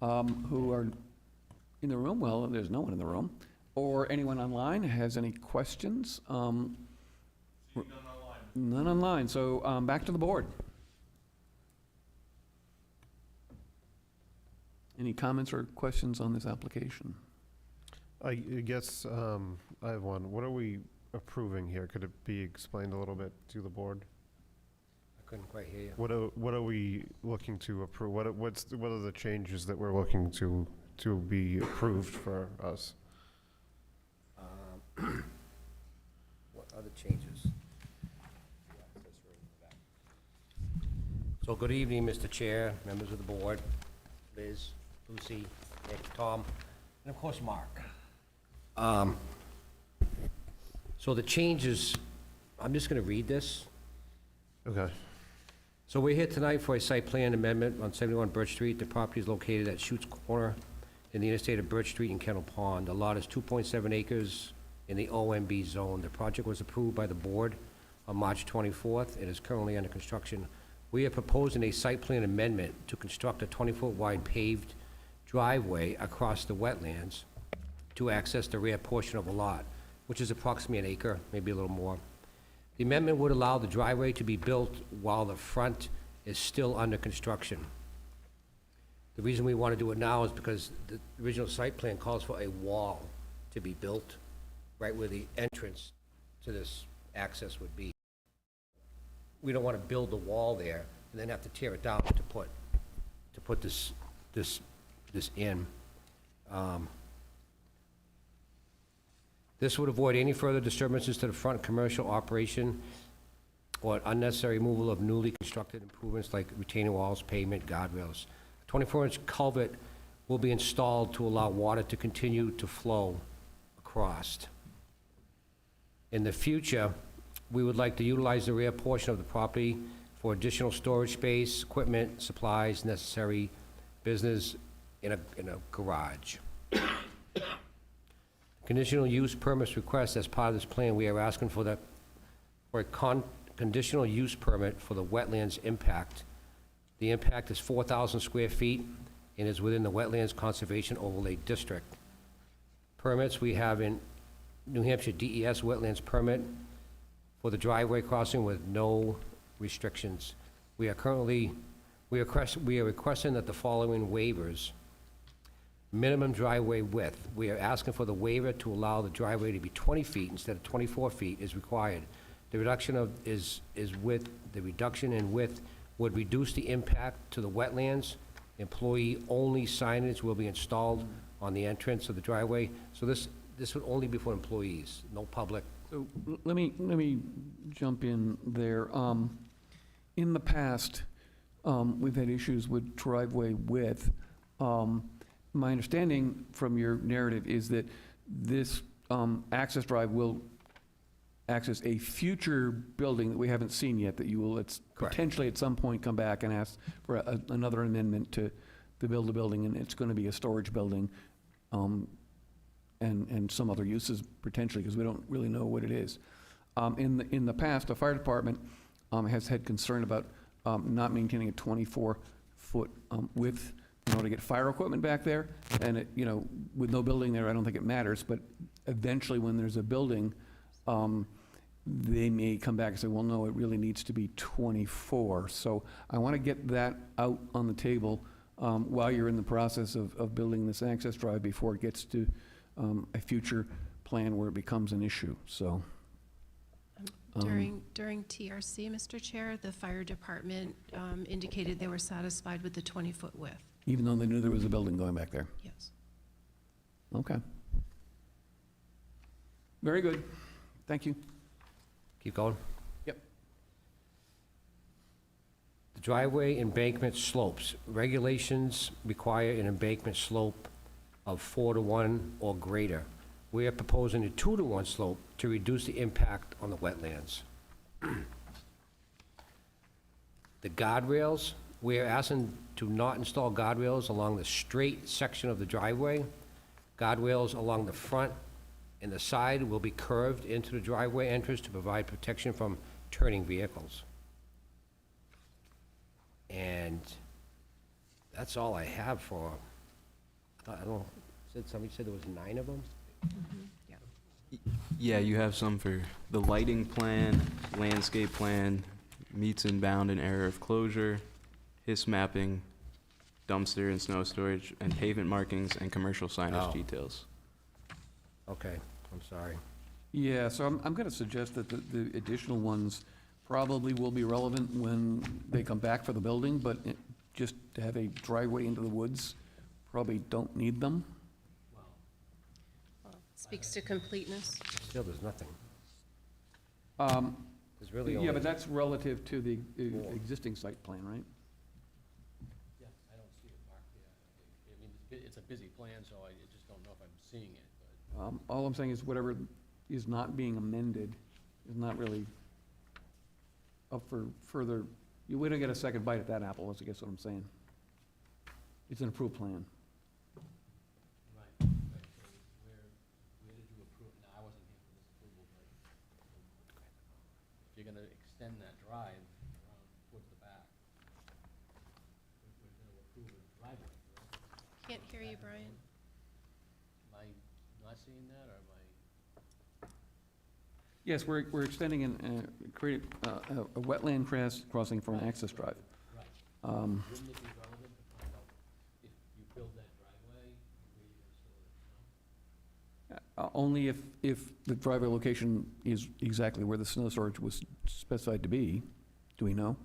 who are in the room? Well, there's no one in the room. Or anyone online has any questions? None online. So back to the board. Any comments or questions on this application? I guess I have one. What are we approving here? Could it be explained a little bit to the board? I couldn't quite hear you. What are we looking to approve? What are the changes that we're looking to be approved for us? What other changes? So good evening, Mr. Chair, members of the board, Liz, Lucy, Nick, Tom, and of course, Mark. So the changes, I'm just gonna read this. Okay. So we're here tonight for a site plan amendment on 71 Birch Street. The property is located at Shutes Corner in the interstate of Birch Street and Kettle Pond. The lot is 2.7 acres in the OMB zone. The project was approved by the board on March 24th and is currently under construction. We are proposing a site plan amendment to construct a 20-foot wide paved driveway across the wetlands to access the rear portion of the lot, which is approximately an acre, maybe a little more. The amendment would allow the driveway to be built while the front is still under construction. The reason we want to do it now is because the original site plan calls for a wall to be built right where the entrance to this access would be. We don't want to build the wall there and then have to tear it down to put this in. This would avoid any further disturbances to the front commercial operation or unnecessary removal of newly constructed improvements like retaining walls, pavement, guardrails. 24-inch culvert will be installed to allow water to continue to flow across. In the future, we would like to utilize the rear portion of the property for additional storage space, equipment, supplies, necessary business in a garage. Conditional use permits request as part of this plan, we are asking for a conditional use permit for the wetlands impact. The impact is 4,000 square feet and is within the Wetlands Conservation Overlay District. Permits, we have in New Hampshire DES wetlands permit for the driveway crossing with no restrictions. We are requesting that the following waivers. Minimum driveway width. We are asking for the waiver to allow the driveway to be 20 feet instead of 24 feet is required. The reduction in width would reduce the impact to the wetlands. Employee-only signage will be installed on the entrance of the driveway. So this would only be for employees, no public. So let me jump in there. In the past, we've had issues with driveway width. My understanding from your narrative is that this access drive will access a future building that we haven't seen yet, that you will potentially at some point come back and ask for another amendment to build a building, and it's going to be a storage building and some other uses potentially, because we don't really know what it is. In the past, the fire department has had concern about not maintaining a 24-foot width in order to get fire equipment back there, and it, with no building there, I don't think it matters, but eventually when there's a building, they may come back and say, well, no, it really needs to be 24. So I want to get that out on the table while you're in the process of building this access drive before it gets to a future plan where it becomes an issue, so. During TRC, Mr. Chair, the fire department indicated they were satisfied with the 20-foot width. Even though they knew there was a building going back there? Yes. Okay. Very good. Thank you. Keep going? Yep. The driveway embankment slopes. Regulations require an embankment slope of 4-to-1 or greater. We are proposing a 2-to-1 slope to reduce the impact on the wetlands. The guardrails, we are asking to not install guardrails along the straight section of the driveway. Guardrails along the front and the side will be curved into the driveway entrance to provide protection from turning vehicles. And that's all I have for, I don't know, somebody said there was 9 of them? Yeah, you have some for the lighting plan, landscape plan, meets and bound and area of closure, HIS mapping, dumpster and snow storage, and pavement markings and commercial signage Oh. details. Okay, I'm sorry. Yeah, so I'm going to suggest that the additional ones probably will be relevant when they come back for the building, but just to have a driveway into the woods, probably don't need them. Speaks to completeness. Still, there's nothing. Um, There's really Yeah, only, but that's relative to the existing site plan, right? Yeah, I don't see it marked there. I mean, it's a busy plan, so I just don't know if I'm seeing it, but. All I'm saying is whatever is not being amended is not really up for further, you wouldn't get a second bite at that apple, is I guess what I'm saying. It's an approved plan. Right, so where did you approve, no, I wasn't here for this approval, but if you're gonna extend that drive around towards the back, we're gonna approve a driveway, correct? Can't hear you, Brian. Am I not seeing that, or am I? Yes, we're extending and creating a wetland crossing for an access drive. Right. Um, Wouldn't it be relevant to find out if you build that driveway, where you're gonna store the snow? Only if the driveway location is exactly where the snow storage was specified to be. Do we know?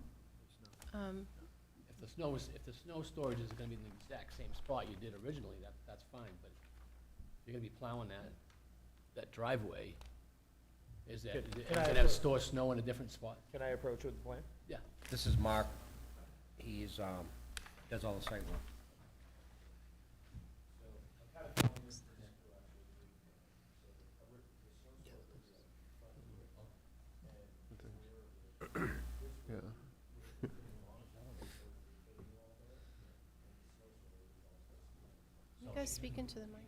If the snow storage is gonna be in the exact same spot you did originally, that's fine, but if you're gonna be plowing that driveway, is it gonna have store snow in a different spot? Can I approach with the plan? Yeah. this is Mark. He's, does all the site work. You guys speak into the mic.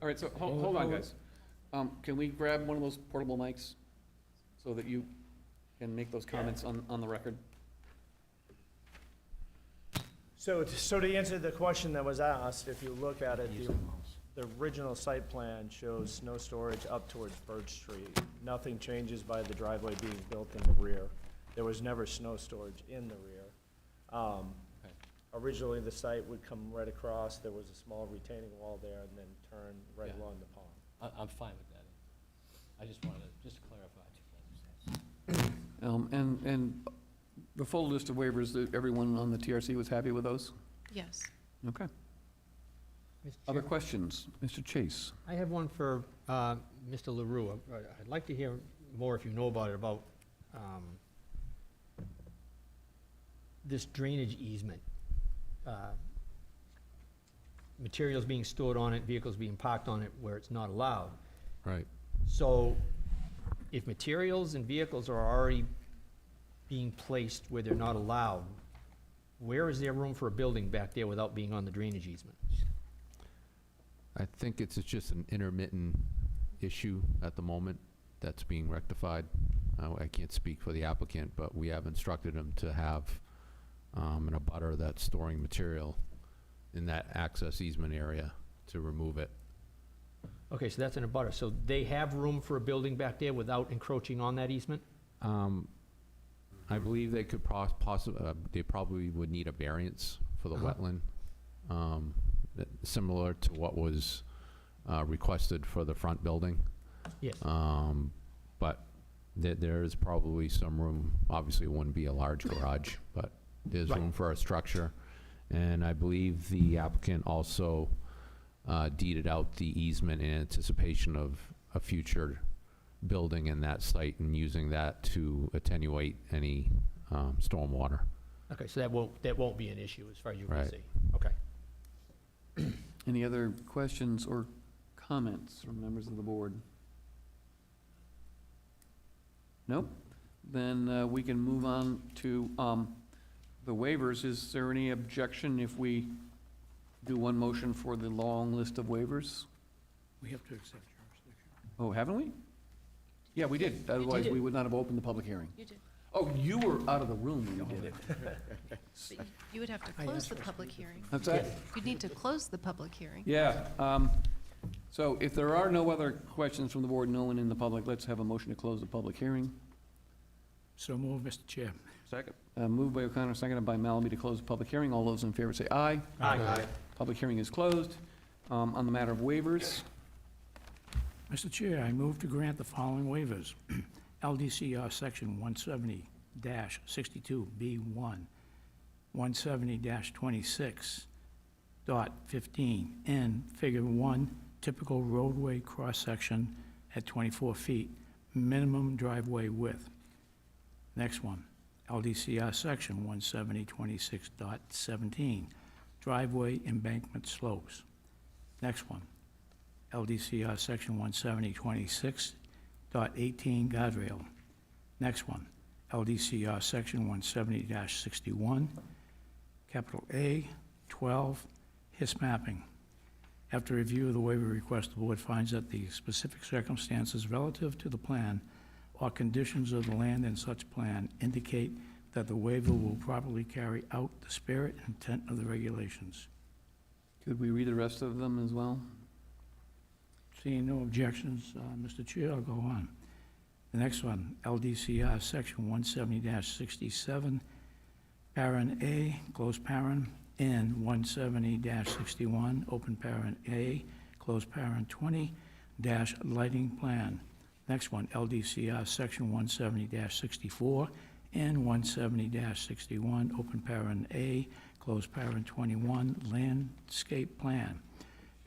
All right, so hold on, guys. Can we grab one of those portable mics so that you can make those comments on the record? So to answer the question that was asked, if you look at it, the original site plan shows snow storage up towards Birch Street. Nothing changes by the driveway being built in the rear. There was never snow storage in the rear. Originally, the site would come right across, there was a small retaining wall there, and then turn right Yeah. along the pond. I'm fine with that. I just wanted to clarify. And the full list of waivers, that everyone on the TRC was happy with those? Yes. Okay. Mr. Other Chairman, questions? Mr. Chase? I have one for Mr. LaRue. I'd like to hear more, if you know about it, about this drainage easement. Materials being stored on it, vehicles being parked on it where it's not allowed. Right. So if materials and vehicles are already being placed where they're not allowed, where is there room for a building back there without being on the drainage easement? I think it's just an intermittent issue at the moment that's being rectified. I can't speak for the applicant, but we have instructed him to have an abutter that's storing material in that access easement area to remove it. Okay, so that's in a butter. So they have room for a building back there without encroaching on that easement? I believe they could possibly, they probably would need a variance for the wetland, similar to what was requested for the front building. Yes. But there is probably some room. Obviously, it wouldn't be a large garage, but there's room for a structure. And I believe the applicant also deeded out the easement in anticipation of a future building in that site and using that to attenuate any stormwater. Okay, so that won't be an issue as far as you can Right. see? Okay. Any other questions or comments from members of the board? Nope. Then we can move on to the waivers. Is there any objection if we do one motion for the long list of waivers? We have to accept jurisdiction. Oh, haven't we? Yeah, we did. Otherwise, we would not have opened the public hearing. You did. Oh, you were out of the room when you did it. But you would have to close the public hearing. That's that? You'd need to close the public hearing. Yeah. So if there are no other questions from the board, no one in the public, let's have a motion to close the public hearing. So move, Mr. Chair. Second. Moved by O'Connor, seconded by Malaby to close the public hearing. All those in favor say aye. Aye. Public hearing is closed. On the matter of waivers, Mr. Chair, I move to grant the following waivers. LDCR Section 170-62B1, 170-26.15, and Figure 1, typical roadway cross-section at 24 feet, minimum driveway width. Next one, LDCR Section 170-26.17, driveway embankment slopes. Next one, LDCR Section 170-26.18, guardrail. Next one, LDCR Section 170-61, capital A, 12, HIS mapping. After review of the waiver request, the board finds that the specific circumstances relative to the plan or conditions of the land in such plan indicate that the waiver will properly carry out the spirit and intent of the regulations. could we read the rest of them as well? Seeing no objections, Mr. Chair, I'll go on. The next one, LDCR Section 170-67, parent A, close parent, and 170-61, open parent A, close parent 20, dash lighting plan. Next one, LDCR Section 170-64 and 170-61, open parent A, close parent 21, landscape plan.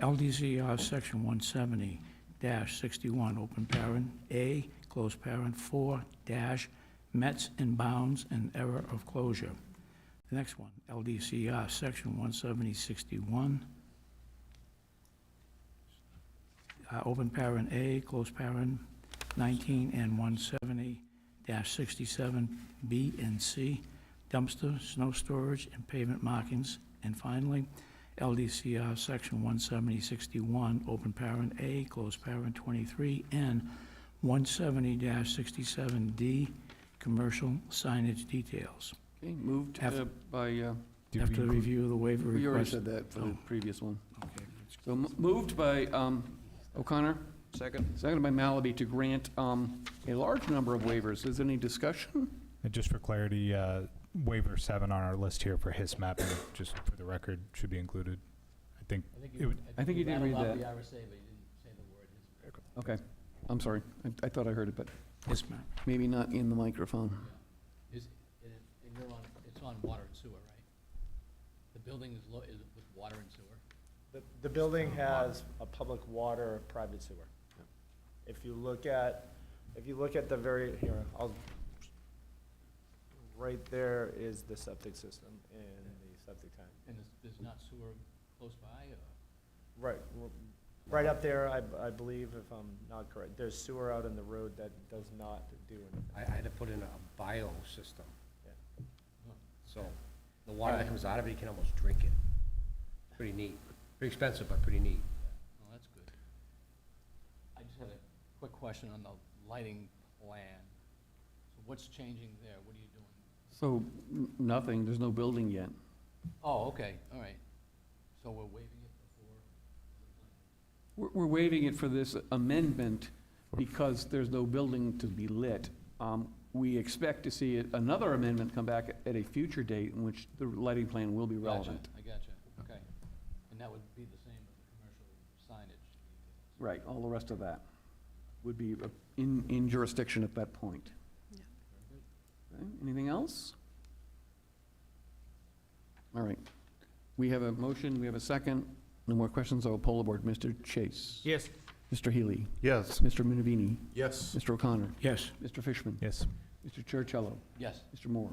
LDCR Section 170-61, open parent A, close parent 4, dash, Mets and bounds and error of closure. The next one, LDCR Section 170-61, open parent A, close parent 19, and 170-67, B and C, dumpster, snow storage, and pavement markings. And finally, LDCR Section 170-61, open parent A, close parent 23, and 170-67D, commercial signage details. Okay, moved After- by, After the review of the waiver request. we already said that for the Oh. previous one. Okay. So moved by O'Connor, Second. seconded by Malaby to grant a large number of waivers. Is there any discussion? And just for clarity, waiver 7 on our list here for HIS mapping, just for the record, should be included. I think it would, I think you did read that. the RSA, but you didn't say the word. Okay, I'm sorry. I thought I heard it, but Yes, ma'am. maybe not in the microphone. Is, and you're on, it's on water and sewer, right? The building is with water and sewer? The building has a public water, private sewer. If you look at the very, here, right there is the septic system and the septic tank. And there's not sewer close by, or? Right up there, I believe, if I'm not correct, there's sewer out in the road that does not do anything. I had to put in a bio system. Yeah. So the water that comes out of it, you can almost drink it. Pretty neat. Pretty expensive, but pretty neat. Oh, that's good. I just had a quick question on the lighting plan. So what's changing there? What are you doing? So, nothing, there's no building yet. Oh, okay, all right. So we're waiving it before? We're waiving it for this amendment because there's no building to be lit. We expect to see another amendment come back at a future date in which the lighting plan will be relevant. I gotcha, okay. And that would be the same with the commercial signage details? Right, all the rest of that would be in jurisdiction at that point. Yeah. Okay, anything else? All right. We have a motion, we have a second. No more questions, I will poll the board. Mr. Chase? Yes. Mr. Healy? Yes. Mr. Minivini? Yes. Mr. O'Connor? Yes. Mr. Fishman? yes. Mr. Churchello? Yes. Mr. Moore?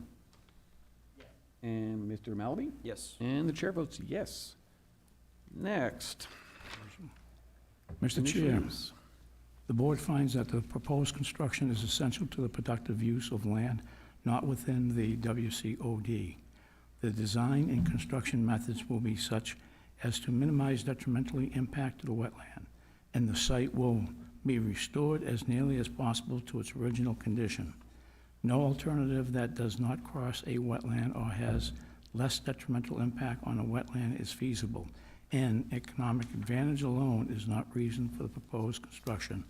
And Mr. Malaby? Yes. And the chair votes yes. Next. Mr. Chair, Commissioners. the board finds that the proposed construction is essential to the productive use of land not within the WCOD. The design and construction methods will be such as to minimize detrimentally impact to the wetland. and the site will be restored as nearly as possible to its original condition. No alternative that does not cross a wetland or has less detrimental impact on a wetland is feasible, and economic advantage alone is not reason for the proposed construction.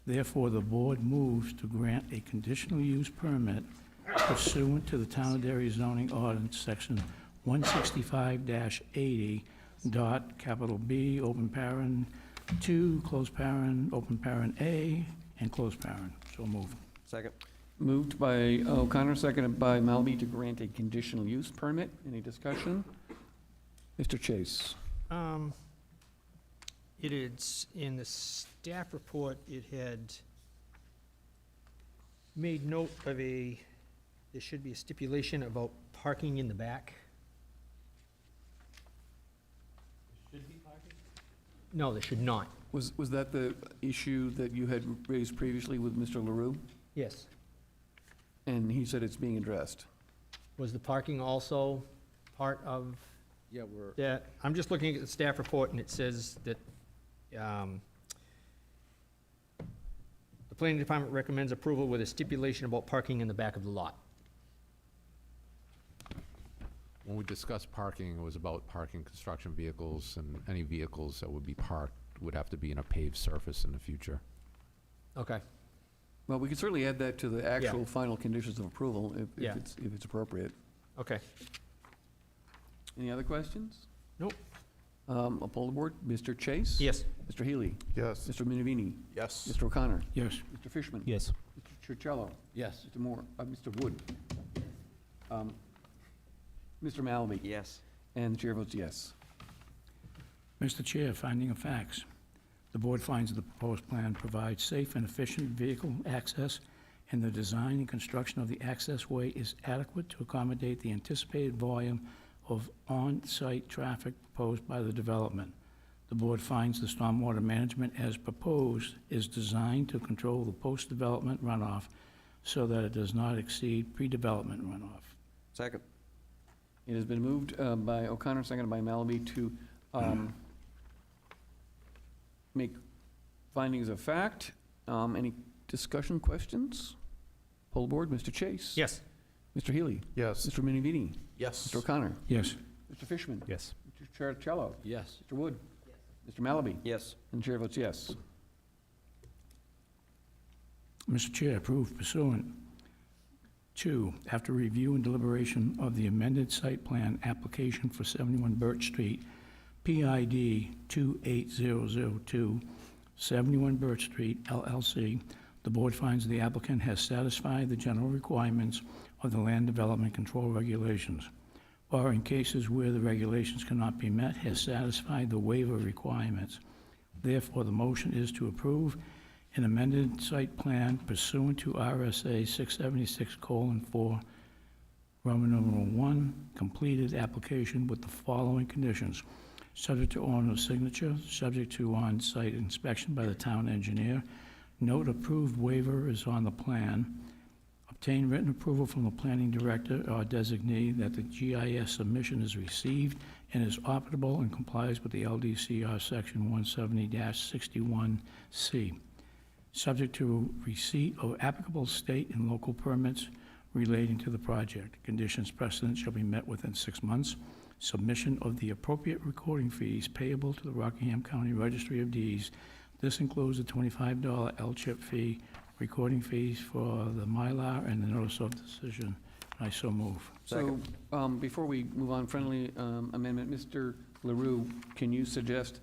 Therefore, the board moves to grant a conditional use permit pursuant to the Town of Derry zoning ordinance, section 165-80, dot, capital B, open parent 2, close parent, open parent A, and close parent. So moved. Second. Moved by O'Connor, seconded by Malby to grant a conditional use permit. Any discussion? Mr. Chase. It is, in the staff report, it had made note of there should be a stipulation about parking in the back. Should be parking? No, there should not. Was that the issue that you had raised previously with Mr. LaRue? Yes. And he said it's being addressed. Was the parking also part of Yeah, we're, that? I'm just looking at the staff report, and it says that the planning department recommends approval with a stipulation about parking in the back of the lot. When we discussed parking, it was about parking construction vehicles, and any vehicles that would be parked would have to be in a paved surface in the future. Okay. Well, we can certainly add that to the actual final conditions of approval if Yeah. it's appropriate. Okay. Any other questions? Nope. I'll poll the board. Mr. Chase? Yes. Mr. Healy? Yes. Mr. Minervini? yes. Mr. O'Connor? Yes. Mr. Fishman? Yes. Mr. Churchello? Yes. Mr. Moore? Mr. Wood? Mr. Malby? Yes. And the chair votes yes. Mr. Chair, finding of facts. The board finds the proposed plan provides safe and efficient vehicle access, and the design and construction of the access way is adequate to accommodate the anticipated volume of on-site traffic proposed by the development. The board finds the stormwater management as proposed is designed to control the post-development runoff so that it does not exceed pre-development runoff. Second. It has been moved by O'Connor, seconded by Malby to make findings of fact. Any discussion, questions? Poll the board. Mr. Chase? Yes. Mr. Healy? Yes. Mr. Minervini? Yes. Mr. O'Connor? Yes. Mr. Fishman? Yes. Mr. Churchello? Yes. Mr. Wood? Mr. Malaby? Yes. And the chair votes yes. Mr. Chair, approved pursuant to, after review and deliberation of the amended site plan application for 71 Birch Street, PID 28002, 71 Birch Street, LLC, the board finds the applicant has satisfied the general requirements of the Land Development Control Regulations, or in cases where the regulations cannot be met, has satisfied the waiver requirements. Therefore, the motion is to approve an amended site plan pursuant to RSA 676:4, Roman numeral 1, completed application with the following conditions: subject to owner's signature, subject to on-site inspection by the town engineer. Note approved waiver is on the plan. Obtain written approval from the planning director or designee that the GIS submission is received and is operable and complies with the LDCR section 170-61C. Subject to receipt of applicable state and local permits relating to the project. Conditions precedent shall be met within 6 months. Submission of the appropriate recording fees payable to the Rockingham County Registry of Deeds. This includes a $25 L-chip fee, recording fees for the Mylar, and the notice of decision. I so move. So, before we move on, friendly amendment, Mr. LaRue, can you suggest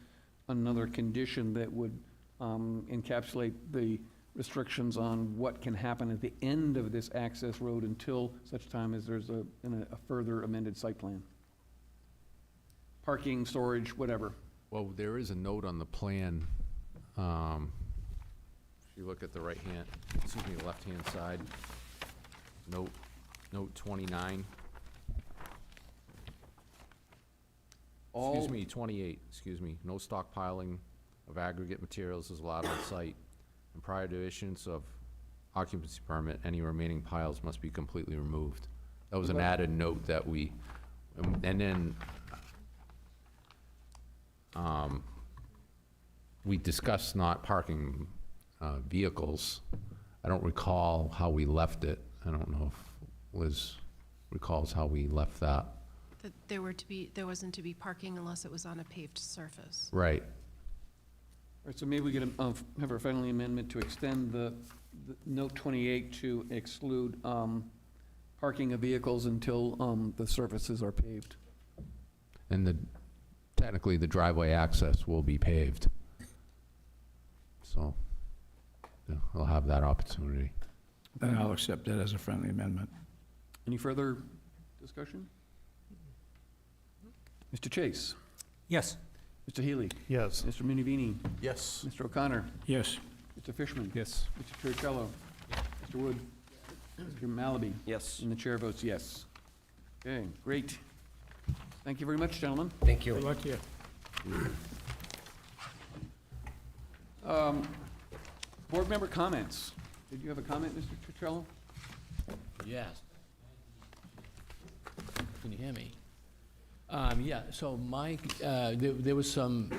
another condition that would encapsulate the restrictions on what can happen at the end of this access road until such time as there's a further amended site plan? Parking, storage, whatever. Well, there is a note on the plan. If you look at the left-hand side, note 29. Excuse me, 28, excuse me. No stockpiling of aggregate materials is allowed on site. And prior to issuance of occupancy permit, any remaining piles must be completely removed. That was an added note that we, and then, we discussed not parking vehicles. I don't recall how we left it. I don't know if Liz recalls how we left that. That there wasn't to be parking unless it was on a paved surface. Right. All right, so maybe we get have a friendly amendment to extend the note 28 to exclude parking of vehicles until the surfaces are paved. And technically, the driveway access will be paved. So, yeah, I'll have that opportunity. Then I'll accept that as a friendly amendment. Any further discussion? Mr. Chase? Yes. Mr. Healy? Yes. Mr. Minivini? Yes. Mr. O'Connor? Yes. Mr. Fishman? Yes. Mr. Turcello? Mr. Wood? Mr. Malaby? Yes. And the chair votes yes. Okay, great. Thank you very much, gentlemen. Thank you. Good luck to you. Board member comments. Did you have a comment, Mr. Turcello? Yes. Can you hear me? Yeah, so Mike, there was some,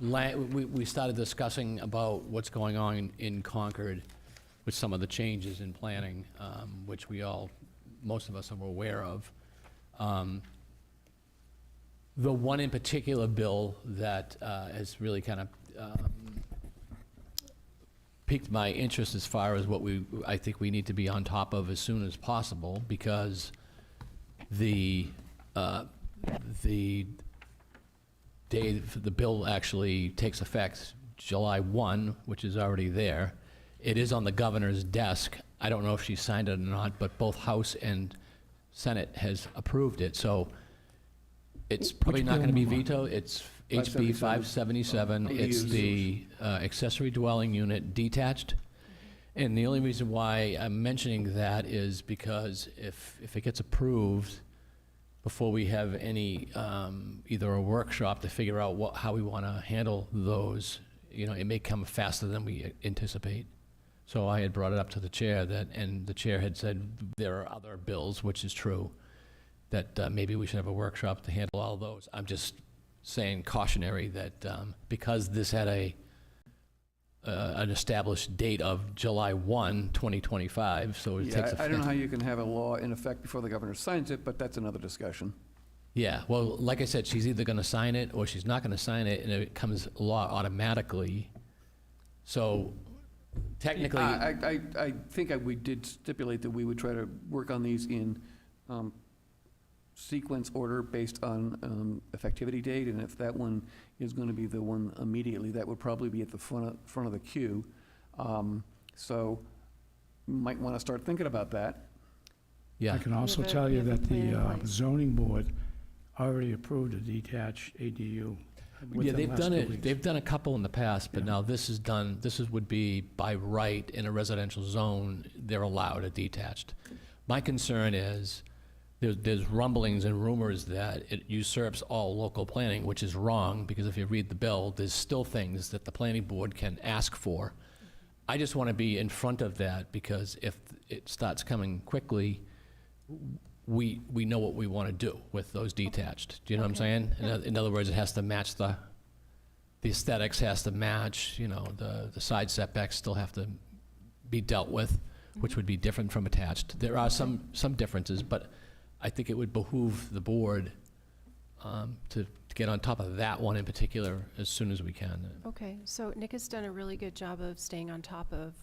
we started discussing about what's going on in Concord with some of the changes in planning, which most of us are aware of. The one in particular bill that has really kind of piqued my interest as far as what I think we need to be on top of as soon as possible, because the day the bill actually takes effect, July 1, which is already there. It is on the governor's desk. I don't know if she signed it or not, but both House and Senate has approved it. So it's probably not going to be vetoed. It's HB 577. It's the accessory dwelling unit detached. And the only reason why I'm mentioning that is because if it gets approved, before we have any, either a workshop to figure out how we want to handle those, it may come faster than we anticipate. So I had brought it up to the chair and the chair had said there are other bills, which is true, that maybe we should have a workshop to handle all those. I'm just saying cautionary that because this had an established date of July 1, 2025, so it takes effect. I don't know how you can have a law in effect before the governor signs it, but that's another discussion. Yeah, well, like I said, she's either going to sign it or she's not going to sign it, and it becomes law automatically. So technically... I think we did stipulate that we would try to work on these in sequence order based on effectivity date, and if that one is going to be the one immediately, that would probably be at the front of the queue. So you might want to start thinking about that. Yeah. I can also have a- tell you we have a that plan the in place. zoning board already approved a detached ADU. Yeah, within they've last done 2 it, weeks. they've done a couple in the past, but Yeah. now this would be by right in a residential zone, they're allowed a detached. My concern is, there's rumblings and rumors that it usurps all local planning, which is wrong, because if you read the bill, there's still things that the planning board can ask for. I just want to be in front of that, because if it starts coming quickly, we know what we want to do with those detached. Do you know what I'm saying? In other words, it has to match the aesthetics has to match, the side setbacks still have to be dealt with, which would be different from attached. There are some differences, but I think it would behoove the board to get on top of that one in particular as soon as we can. Okay, so Nick has done a really good job of staying on top of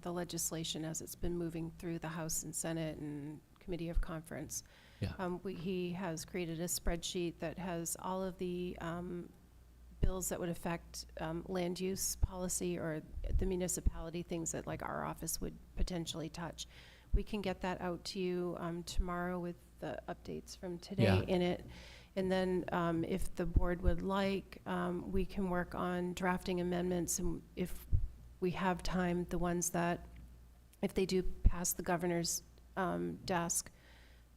the legislation as it's been moving through the House and Senate and Committee of Conference. Yeah. He has created a spreadsheet that has all of the bills that would affect land use policy or the municipality, things that like our office would potentially touch. We can get that out to you tomorrow with the updates from today in it. And then if the board would like, we can work on drafting amendments, and if we have time, the ones that, if they do pass the governor's desk,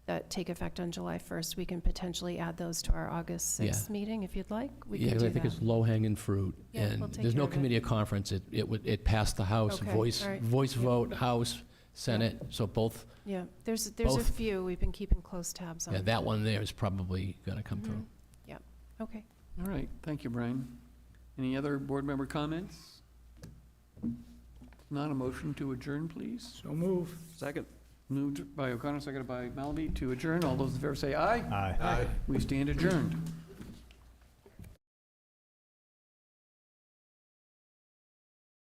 that take effect on July 1st, we can potentially add those to our August 6th meeting, if you'd like. We can do I think that. it's low-hanging fruit. Yeah, And we'll take there's no care of it. committee of conference. It passed the House, Okay, voice all right. vote, House, Senate, so both. Yeah, there's a both- few, we've been keeping close tabs on. Yeah, that one there is probably going to come through. Yeah, okay. All right, thank you, Brian. Any other board member comments? Not a motion to adjourn, please. So move. Second. Moved by O'Connor, seconded by Malavy to adjourn. All those in favor say aye. Aye. We stand adjourned.